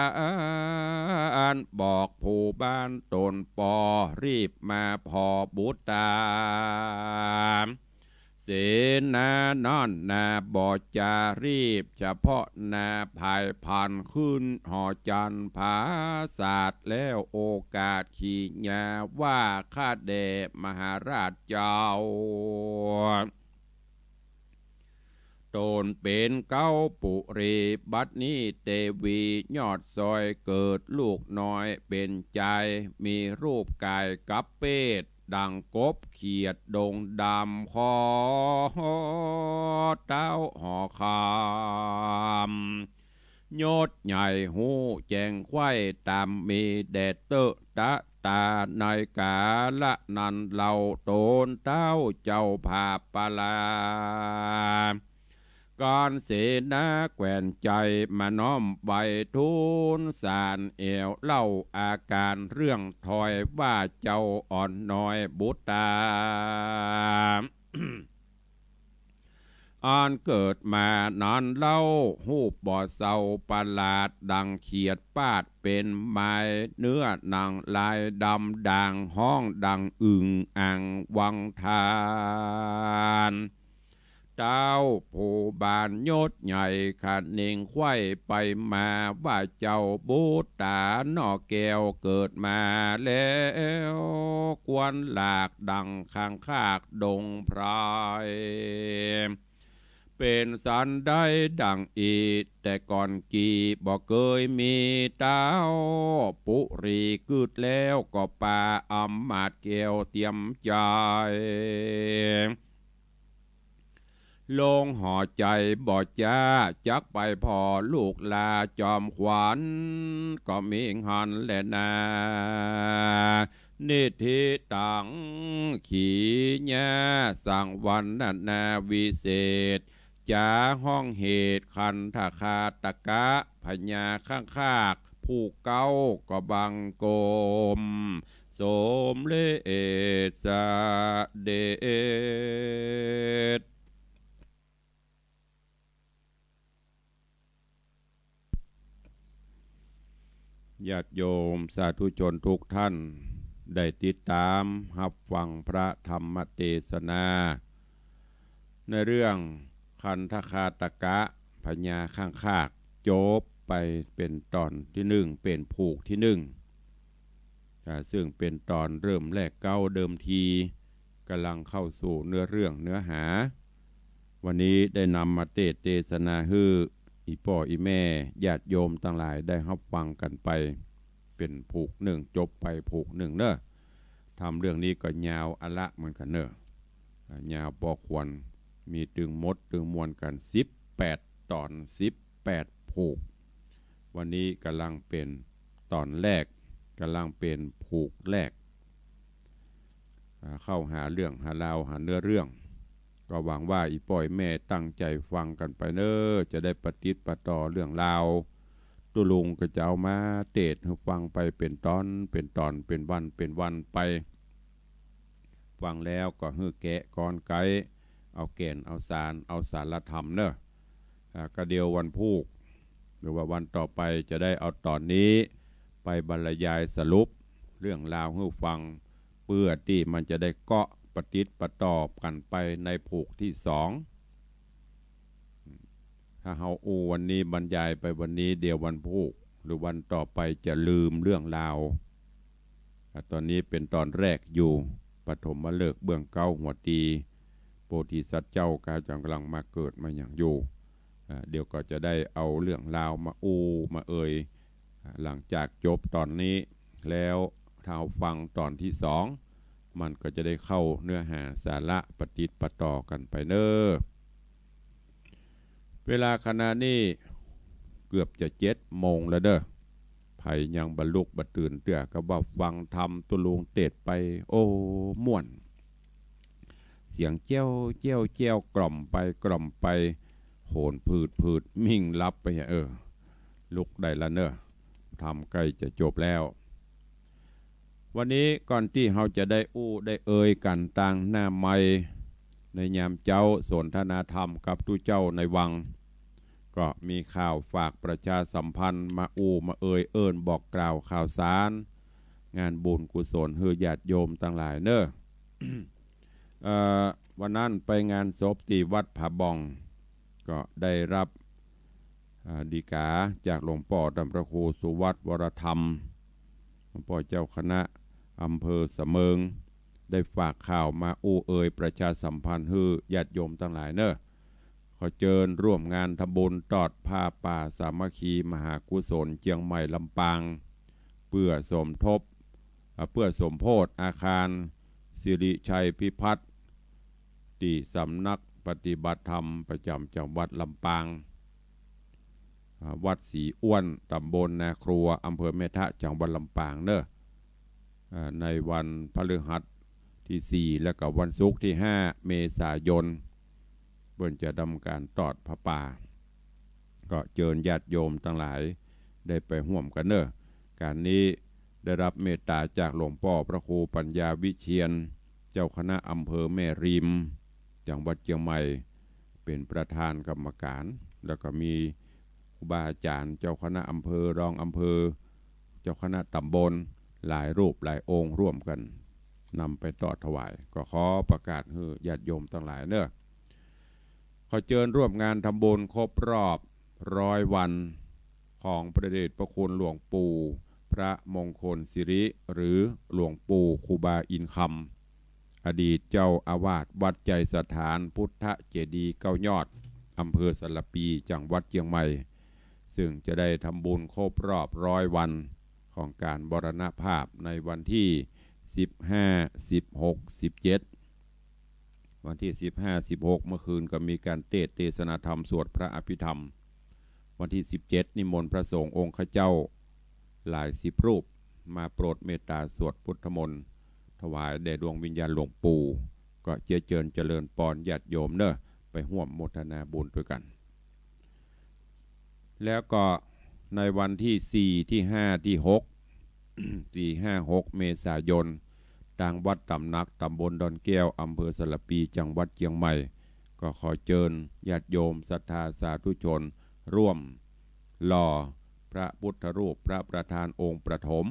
รบอกผู้บ้านตนปอรีบมาพอบุตตาเสนานอนนาบอจารีบเฉพาะนาภายผ่านขึ้นหอจันผาศาสตร์แล้วโอกาสขี่ญาว่าข้าเดมหาราชเจ้าตนเป็นเก้าปุรีบัดนี้เตวียอดซอยเกิดลูกน้อยเป็นใจมีรูปกายกับเป็ดดังกบเขียดดงดำคอเต้าหอคำยศใหญ่หูแจงไข่ตามมีแดดเตอะตะตาในกาละนันเหล่าโตนเต้าเจ้าภาปลาก่อนเสนาแกว่นใจมาน้อมใบทุนสารเอวเล่าอาการเรื่องถอยว่าเจ้าอ่อนน้อยบุตตา อ่านเกิดมานานเล่าหูบบ่อเศร้าประหลาดดังเขียดปาดเป็นไม้เนื้อหนังลายดำด่างห้องดังอึ่งอ่างวังทานเจ้าผู้บานยศใหญ่ขัดเน่งไข่ไปมาว่าเจ้าบูตานอแก้วเกิดมาแล้วกวนหลากดังข้างคากดงพรายเป็นสันได้ดังอีแต่ก่อนกี่บ่เคยมีเต้าปุรีกึดแล้วก็ป่าอำมาตเกี่ยวเตรียมใจลงห่อใจบ่จ้าจักไปพอลูกลาจอมขวัญก็มีหันแลนานิธิตังขีญาสั่งวันนาวิเศษจาห้องเหตุคันทคาตกะพญาข้างคากผู้เก้าก็บังโกมสมเลสเดชญาติโยมสาธุชนทุกท่านได้ติดตามรับฟังพระธรรมเทศนาในเรื่องคันทคาตกะพญาข้างคากจบไปเป็นตอนที่หนึ่งเป็นผูกที่หนึ่งซึ่งเป็นตอนเริ่มแรกเก้าเดิมทีกำลังเข้าสู่เนื้อเรื่องเนื้อหาวันนี้ได้นำมาเทศนาฮืออีพ่ออีแม่ญาติโยมทั้งหลายได้รับฟังกันไปเป็นผูกหนึ่งจบไปผูกหนึ่งเนอะทำเรื่องนี้ก็ยาวอละเหมือนกันเนอะยาวพอควรมีตึงมดตึงมวลกัน18ตอน18ผูกวันนี้กำลังเป็นตอนแรกกำลังเป็นผูกแรกเข้าหาเรื่องหาราวหาเนื้อเรื่องก็หวังว่าอีป่อยแม่ตั้งใจฟังกันไปเนอะจะได้ปฏิบัติต่อเรื่องราวตุลุงก็จะเอามาเทศให้ฟังไปเป็นตอนเป็นตอนเป็นวันไปฟังแล้วก็ฮือแกะก้อนไกเอาแก่นเอาสารเอาสารธรรมเนอะก็เดียววันพุธหรือว่าวันต่อไปจะได้เอาตอนนี้ไปบรรยายสรุปเรื่องราวให้ฟัง เพื่อที่มันจะได้เกาะปฏิปต่อกันไปในผูกที่สองถ้าเฮาวันนี้บรรยายไปวันนี้เดี๋ยววันผูกหรือวันต่อไปจะลืมเรื่องราวตอนนี้เป็นตอนแรกอยู่ปฐมมาเลิกเบื้องเก้าหัวตีโพธิสัตว์เจ้ากาจังกำลังมาเกิดมาอย่างอยู่เดี๋ยวก็จะได้เอาเรื่องราวมามาหลังจากจบตอนนี้แล้วถ้าฟังตอนที่สองมันก็จะได้เข้าเนื้อหาสาระปฏิปต่อกันไปเนอเวลาขณะนี้เกือบจะ7 โมงแล้วเด้อไผยังบรรลุบัตื่นเตื้อก็ว่าฟังธรรมตุลุงเตดไปโอ้ม่วนเสียงเจ้าเจ้าเจ้ากล่อมไปโหนพืดมิ่งลับไปลุกได้ละเนอะทำใกล้จะจบแล้ววันนี้ก่อนที่เราจะได้ได้กันต่างหน้าไม้ในยามเจ้าสนทนาธรรมกับทุเจ้าในวังก็มีข่าวฝากประชาสัมพันธ์มามาเอิญบอกกล่าวข่าวสารงานบุญกุศลเฮือญาติโยมต่างหลายเนอะ วันนั้นไปงานศพที่วัดผาบองก็ได้รับดีกาจากหลวงพ่อดำพระครูสุวัตวรธรรมหลวงพ่อเจ้าคณะอำเภอเสมิงได้ฝากข่าวมาประชาสัมพันธ์ฮือญาติโยมทั้งหลายเนอะขอเชิญร่วมงานทำบุญตอดผ้าป่าสามัคคีมหากุศลเชียงใหม่ลำปางเพื่อสมโภชอาคารสิริชัยพิพัฒน์ที่สำนักปฏิบัติธรรมประจำจังหวัดลำปางวัดศรีอ้วนตำบลนาครัวอำเภอแม่ทะจังหวัดลำปางเนอะในวันพฤหัสที่4และก็วันศุกร์ที่5 เมษายนเพื่อจะดำการตอดพระป่าก็เชิญญาติโยมทั้งหลายได้ไปร่วมกันเนอะการนี้ได้รับเมตตาจากหลวงพ่อพระครูปัญญาวิเชียรเจ้าคณะอำเภอแม่ริมจังหวัดเชียงใหม่เป็นประธานกรรมการแล้วก็มีครูบาอาจารย์เจ้าคณะอำเภอรองอำเภอเจ้าคณะตำบลหลายรูปหลายองค์ร่วมกันนำไปต่อถวายก็ขอประกาศให้ญาติโยมทั้งหลายเนอะขอเชิญร่วมงานทำบุญครบรอบ100 วันของพระเดชพระคุณหลวงปู่พระมงคลสิริหรือหลวงปู่ครูบาอินคำอดีตเจ้าอาวาสวัดใจสถานพุทธเจดีย์9 ยอดอำเภอสารปีจังหวัดเชียงใหม่ซึ่งจะได้ทำบุญครบรอบ100 วันของการมรณภาพในวันที่15 16 17วันที่15 16เมื่อคืนก็มีการเทศนาธรรมสวดพระอภิธรรมวันที่17นิมนต์พระสงฆ์องค์ข้าเจ้าหลาย10 รูปมาโปรดเมตตาสวดพุทธมนต์ถวายแด่ดวงวิญญาณหลวงปู่ก็เจริญปอนญาติโยมเนอะไปร่วมโมทนาบุญด้วยกันแล้วก็ในวันที่4ที่5ที่6 4 5 6 เมษายนทางวัดตำหนักตำบลดอนแก้วอำเภอสารปีจังหวัดเชียงใหม่ก็ขอเชิญญาติโยมศรัทธาสาธุชนร่วมหล่อพระพุทธรูปพระประธานองค์ประถม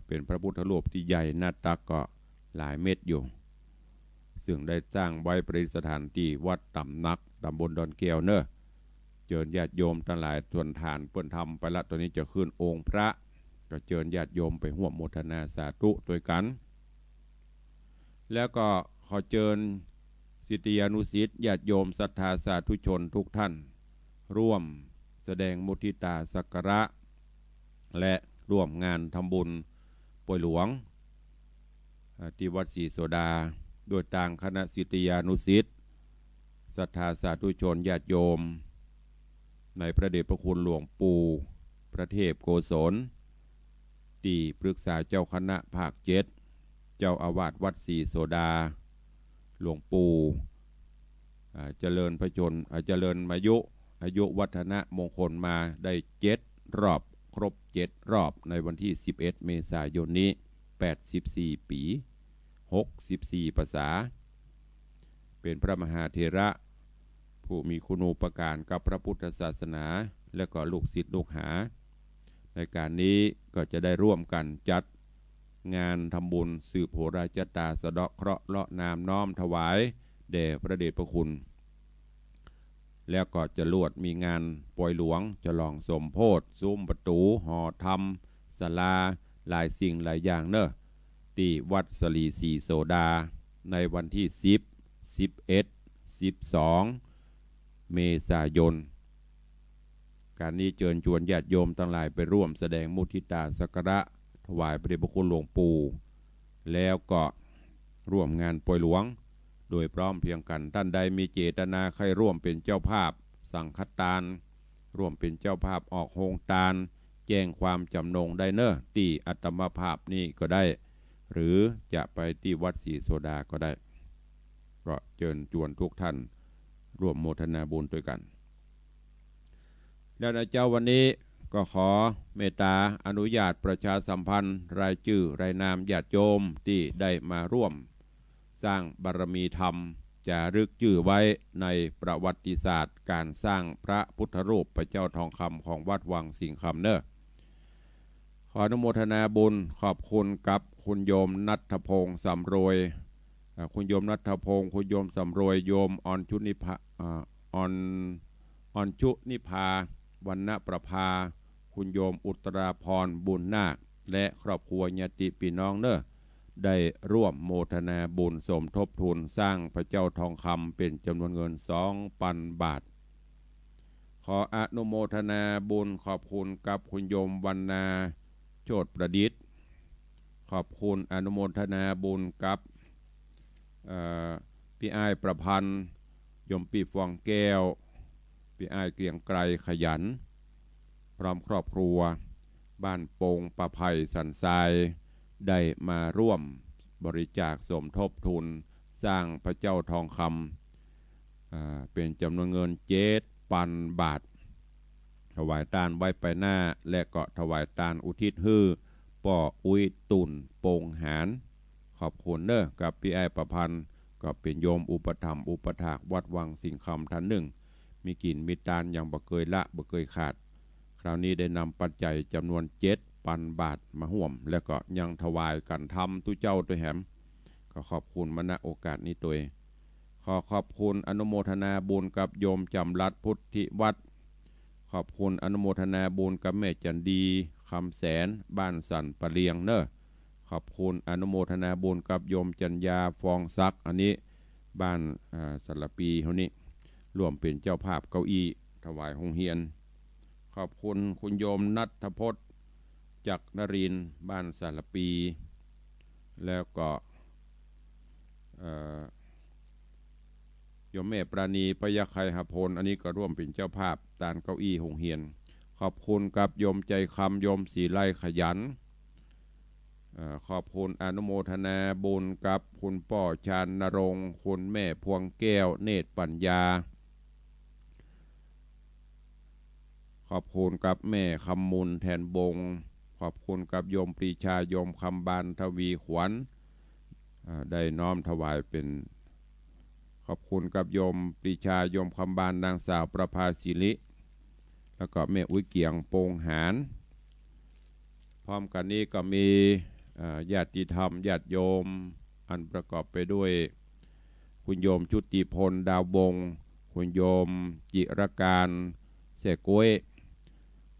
เป็นพระพุทธรูปที่ใหญ่หน้าตักก็หลายเมตรอยู่ซึ่งได้สร้างไว้ประดิษฐานที่วัดตำหนักตำบลดอนแก้วเนอะเชิญญาติโยมทั้งหลายส่วนฐานเปิ้นทำไปละตัวนี้จะขึ้นองค์พระก็เชิญญาติโยมไปร่วมโมทนาสาธุด้วยกันแล้วก็ขอเชิญศิษยานุศิษย์ญาติโยมศรัทธาสาธุชนทุกท่านร่วมแสดงมุทิตาสักการะและร่วมงานทำบุญป่วยหลวงที่วัดศรีโสดาโดยทางคณะศิษยานุศิษย์ศรัทธาสาธุชนญาติโยมในพระเดชพระคุณหลวงปู่พระเทพโกศลที่ปรึกษาเจ้าคณะภาค7เจ้าอาวาสวัดศรีโสดาหลวงปู่เจริญพระชนเจริญอายุวัฒนะมงคลมาได้7 รอบครบ7 รอบในวันที่11 เมษายนนี้84 ปี64 ภาษาเป็นพระมหาเถระผู้มีคุณูปการกับพระพุทธศาสนาและก็ลูกศิษย์ลูกหาในการนี้ก็จะได้ร่วมกันจัด งานทำบุญสืบโหราชตาสะเดาะเคราะห์เลาะนามน้อมถวายแด่พระเดชพระคุณแล้วก็จะลวดมีงานปล่อยหลวงจะลองสมโพธิซุ้มประตูหอธรรมศาลาหลายสิ่งหลายอย่างเนอะที่วัดสลีสีโซดาในวันที่10 11 12 เมษายนการนี้เชิญชวนญาติโยมทั้งหลายไปร่วมแสดงมุทิตาสักการะถวายพระเดชพระคุณหลวงปู่แล้วก็ร่วมงานปล่อยหลวงโดยพร้อมเพียงกันท่านใดมีเจตนาใครร่วมเป็นเจ้าภาพสังฆทานร่วมเป็นเจ้าภาพออกโฮงทานแจ้งความจำนงได้เนอะที่อัตมภาพนี่ก็ได้หรือจะไปที่วัดศรีโซดาก็ได้ก็เชิญชวนทุกท่านร่วมโมทนาบุญด้วยกันแล้วนะเจ้าวันนี้ก็ขอเมตตาอนุญาตประชาสัมพันธ์รายชื่อรายนามญาติโยมที่ได้มาร่วมสร้างบารมีธรรมจะรึกชื่อไว้ในประวัติศาสตร์การสร้างพระพุทธรูปพระเจ้าทองคำของวัดวังสิงห์คำเนอะขออนุโมทนาบุญขอบคุณกับคุณโยมณัฐพงษ์สำรวยคุณโยมณัฐพงษ์คุณโยมสำรวยโยมอ่อนชุนิภาวรรณประภาคุณโยมอุตราพรบุญนาคและครอบครัวญาติพี่น้องเนอะได้ร่วมโมทนาบุญสมทบทุนสร้างพระเจ้าทองคำเป็นจำนวนเงิน 2,000 บาทขออนุโมทนาบุญขอบคุณกับคุณโยมวรรณาโชติประดิษฐ์ขอบคุณอนุโมทนาบุญกับพี่อ้ายประพันธ์ยมปีฟองแก้วพี่อ้ายเกรียงไกรขยันพร้อมครอบครัวบ้านโป่งประไพสันทรายได้มาร่วมบริจาคสมทบทุนสร้างพระเจ้าทองคำเป็นจำนวนเงิน7,000 บาทถวายทานไว้ไปหน้าและก็ถวายทานอุทิศฮื้อป่ออุ้ยตุ่นโป่งหารขอบคุณเนอะกับพี่อ้ายประพันธ์ก็เป็นโยมอุปถัมภ์อุปถากวัดวังสิงห์คำท่านหนึ่งมีกินมีทานอย่างบ่เคยละบ่เคยขาดคราวนี้ได้นำปัจจัยจำนวน7,000 บาทมาห่วมแล้วก็ยังถวายกันทำตุเจ้าตัวแหมก็ขอบคุณมาณโอกาสนี้ตัวขอบคุณอนุโมทนาบุญกับโยมจำรัดพุทธิวัดขอบคุณอนุโมทนาบุญกับแม่จันดีคำแสนบ้านสันปะเลียงเนอะขอบคุณอนุโมทนาบุญกับโยมจัญญาฟองซักอันนี้บ้านสารปีเท่านี้ร่วมเป็นเจ้าภาพเก้าอี้ถวายโรงเรียนขอบคุณคุณโยมณัฐพจน์จักรนรินทร์บ้านสารปีแล้วก็โยมแม่ปราณีพยาไคหพลอันนี้ก็ร่วมเป็นเจ้าภาพตานเก้าอี้โรงเรียนขอบคุณกับโยมใจคำโยมศรีไลขยันขอบคุณอนุโมทนาบุญกับคุณป่อชาญนรงค์คุณแม่พวงแก้วเนตรปัญญาขอบคุณกับแม่คำมุนแทนบงขอบคุณกับโยมปรีชาโยมคำบานทวีขวัญได้น้อมถวายเป็นขอบคุณกับโยมปรีชาโยมคำบานนางสาวประภาศิริแล้วก็แม่อุ้ยเกียงโปงหารพร้อมกันนี้ก็มีญาติธรรมญาติโยมอันประกอบไปด้วยคุณโยมชุติพลดาวบงคุณโยมจิรการเสกวย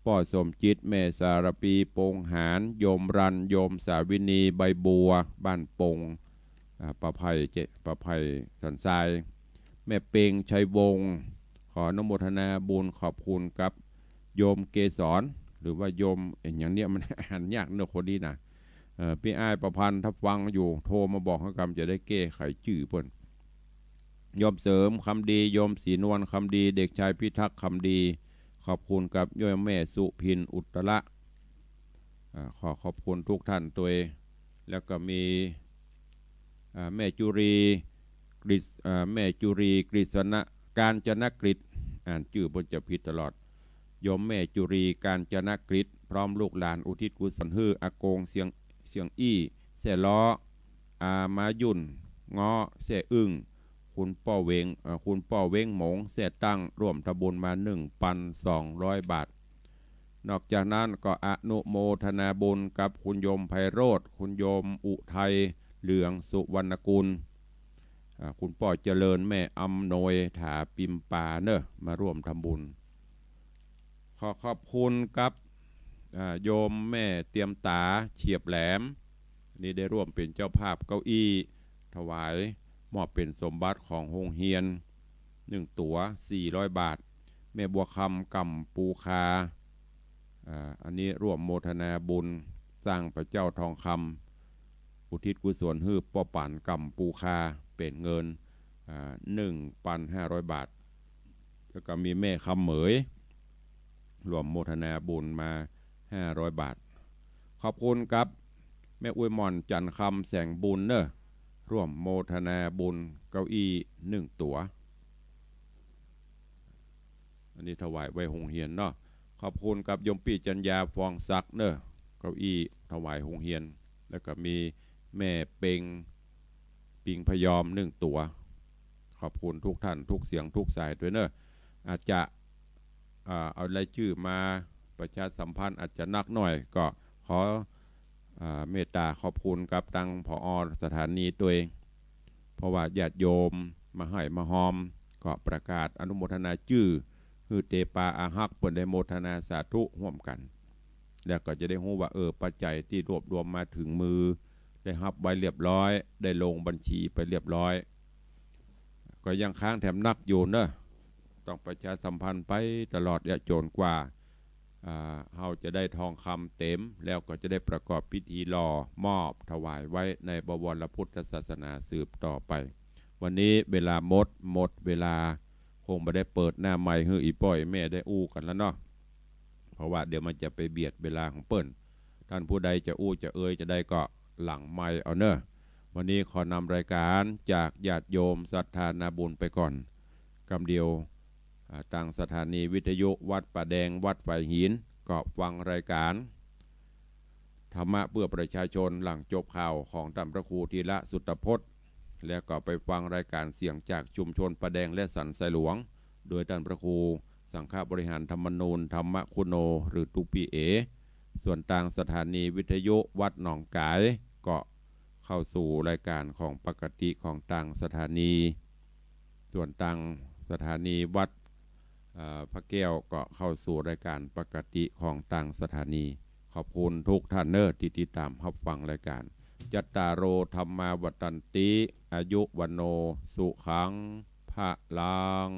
ป่อสมจิตแม่สารปีโปงหารโยมรันโยมสาวินีใบบัวบ้านปงประไพสันทรายแม่เปงชัยวงศ์ขออนุโมทนาบุญขอบคุณกับโยมเกษรหรือว่าโยมอย่างเนี้ยมันอ่านยากเนอะคนนี้นะพี่อ้ายประพันธ์ถ้าฟังอยู่โทรมาบอกให้กำจะได้แก้ไขชื่อเพิ่นโยมเสริมคำดีโยมศรีนวลคำดีเด็กชายพิทักษ์คำดีขอบคุณกับโยมแม่สุพินอุตระขอบคุณทุกท่านตัวแล้วก็มีแม่จุรีกฤษณะการจนกฤษอ่านชื่อบนจะผิดตลอดโยมแม่จุรีการจนกฤษพร้อมลูกหลานอุทิศกุศลฮืออากงเสียงอี้เสล้อมายุ่นง้อเสอึ้งคุณป้อเว้งหมงเสตั้งร่วมทำบุญมา 1,200 บาท นอกจากนั้นก็อนุโมทนาบุญกับคุณโยมไพโรธคุณโยมอุทัยเหลืองสุวรรณกุลคุณป่อเจริญแม่อำนวยถาปิมปาเนอะมาร่วมทำบุญขอขอบคุณกับโยมแม่เตรียมตาเฉียบแหลมนี่ได้ร่วมเป็นเจ้าภาพเก้าอี้ถวายมอบเป็นสมบัติของโรงเรียน1ตั๋ว400 บาทแม่บัวคำกำปูคาอันนี้ร่วมโมทนาบุญสร้างพระเจ้าทองคำอุทิศกุศลฮือป้อป่านกำปูคาเป็นเงิน1,500 บาทแล้วก็มีแม่คำเหมยรวมโมทนาบุญมา500 บาทขอบคุณครับแม่อวยมอนจันคำแสงบุญเนอะร่วมโมทนาบุญเก้าอี้1ตั๋วอันนี้ถวายไว้โรงเรียนเนาะขอบคุณกับโยมปีจัญญาฟองซักเนอะเก้าอี้ถวายโรงเรียนแล้วก็มีแม่เป่งปิงพยอม1ตั๋วขอบคุณทุกท่านทุกเสียงทุกสายด้วยเนอะอาจจะเอารายชื่อมาประชาสัมพันธ์อาจจะนักหน่อยก็ขอเมตตาขอบคุณกับทางผอ.สถานีตัวเองเพราะว่าญาติโยมมาให้มาหอมก็ประกาศอนุโมทนาชื่อคือเตปาอาหักเปิดได้โมทนาสาธุร่วมกันแล้วก็จะได้รู้ว่าปัจจัยที่รวบรวมมาถึงมือได้รับไว้เรียบร้อยได้ลงบัญชีไปเรียบร้อยก็ยังค้างแถมนักอยู่เนอะต้องประชาสัมพันธ์ไปตลอดจนกว่าเราจะได้ทองคำเต็มแล้วก็จะได้ประกอบพิธีหล่อมอบถวายไว้ในบวรพุทธศาสนาสืบต่อไปวันนี้เวลาหมดเวลาคงไม่ได้เปิดหน้าใหม่ให้อีป้อยแม่ได้อู้กันแล้วเนาะเพราะว่าเดี๋ยวมันจะไปเบียดเวลาของเปิ้นท่านผู้ใดจะอู้จะจะได้ก็หลังไมค์เอาเนอะวันนี้ขอนำรายการจากญาติโยมศรัทธานาบุญไปก่อนกำเดียวต่างสถานีวิทยุวัดป่าแดงวัดฝ่ายหินก็ฟังรายการธรรมะเพื่อประชาชนหลังจบข่าวของท่านพระครูธีระสุตตพจน์แล้วก็ไปฟังรายการเสียงจากชุมชนป่าแดงและสันทรายหลวงโดยท่านพระครูสังฆบริหารธรรมนูญธรรมคุณโนหรือตุปีส่วนต่างสถานีวิทยุวัดหนองกายก็เข้าสู่รายการของปกติของต่างสถานีส่วนต่างสถานีวัดพระแก้วก็เข้าสู่รายการปกติของต่างสถานีขอบคุณทุกท่านที่ติดตามรับฟังรายการจัตตารโอธรรมาวัตันติอายุวันโนสุขังภะลัง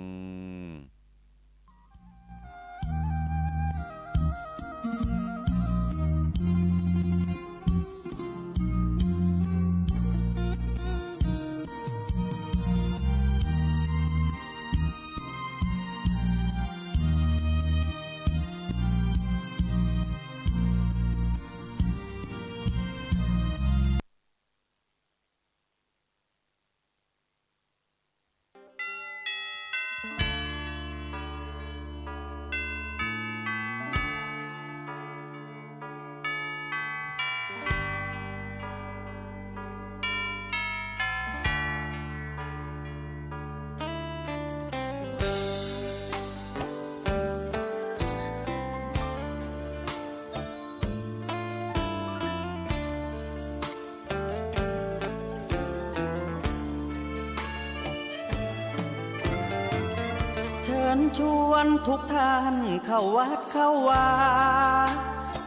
เชิญชวนทุกท่านเข้าวัดเข้าวา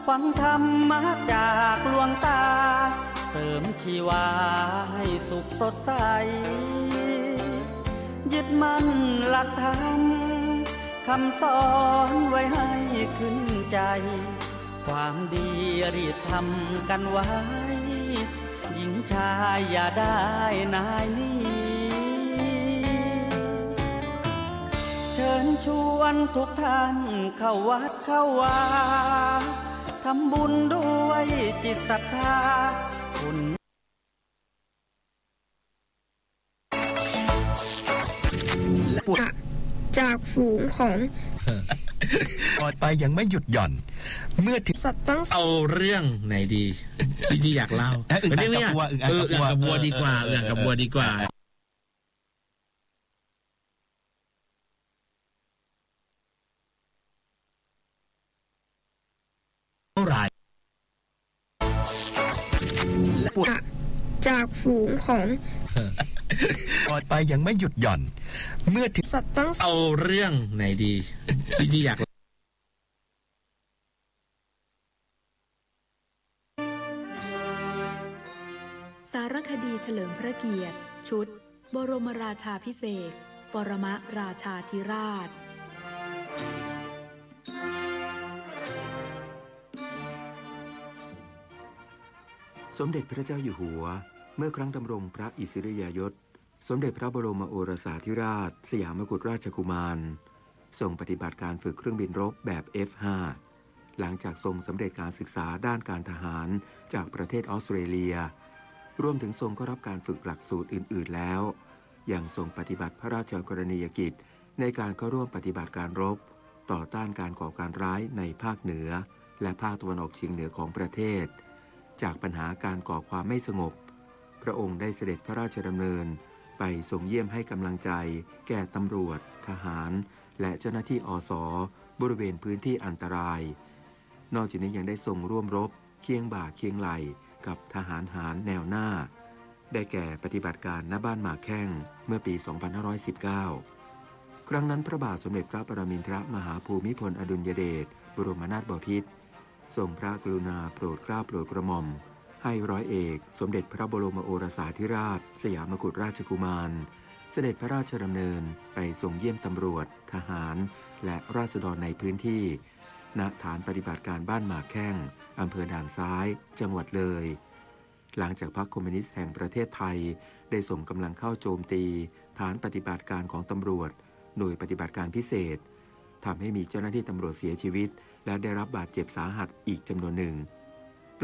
ฟังธรรมะจากหลวงตาเสริมชีวาให้สุขสดใสยึดมั่นหลักธรรมคำสอนไว้ให้ขึ้นใจความดีรีบทำกันไว้หญิงชายอย่าได้นายนี้เชิญชวนทุกท่านเข้าวัดเข้าวาทำบุญด้วยจิตศรัทธาคุณจากฝูงของต่อไปยังไม่หยุดหย่อนเมื่อถึงเอาเรื่องไหนดีที่อยากเล่าอึ่งกับบัวดีกว่าอึ่งกับบัวดีกว่า ปวดจากฝูงของปล่อยไปยังไม่หยุดหย่อนเมื่อถึงสัตว์ตั้งเอาเรื่องไหนดีที่อยากสารคดีเฉลิมพระเกียรติชุดบรมราชาภิเษกปรมราชาธิราชสมเด็จพระเจ้าอยู่หัวเมื่อครั้งดำรงพระอิสริยยศสมเด็จพระบรมโอรสาธิราชสยามกุฎราชกุมารทรงปฏิบัติการฝึกเครื่องบินรบแบบ F5 หลังจากทรงสำเร็จการศึกษาด้านการทหารจากประเทศออสเตรเลียรวมถึงทรงก็รับการฝึกหลักสูตรอื่นๆแล้วยังทรงปฏิบัติพระราชกรณียกิจในการเข้าร่วมปฏิบัติการรบต่อต้านการก่อการร้ายในภาคเหนือและภาคตะวันออกเฉียงเหนือของประเทศจากปัญหาการก่อความไม่สงบพระองค์ได้เสด็จพระราชดำเนินไปทรงเยี่ยมให้กำลังใจแก่ตำรวจทหารและเจ้าหน้าที่อส.บริเวณพื้นที่อันตรายนอกจากนี้ยังได้ทรงร่วมรบเคียงบ่าเคียงไหล่กับทหารหารแนวหน้าได้แก่ปฏิบัติการณบ้านหมากแข้งเมื่อปี 2519 ครั้งนั้นพระบาทสมเด็จพระปรมินทรมหาภูมิพลอดุลยเดชบรมนาถบพิตรทรงพระกรุณาโปรดเกล้าโปรดกระหม่อมให้ร้อยเอกสมเด็จพระบรมโอรสาธิราชสยามกุฎราชกุมารเสด็จพระราชดำเนินไปทรงเยี่ยมตำรวจทหารและราษฎรในพื้นที่ณฐานปฏิบัติการบ้านหมากแข้งอำเภอด่านซ้ายจังหวัดเลยหลังจากพรรคคอมมิวนิสต์แห่งประเทศไทยได้ส่งกำลังเข้าโจมตีฐานปฏิบัติการของตำรวจหน่วยปฏิบัติการพิเศษทำให้มีเจ้าหน้าที่ตำรวจเสียชีวิตและได้รับบาดเจ็บสาหัสอีกจำนวนหนึ่ง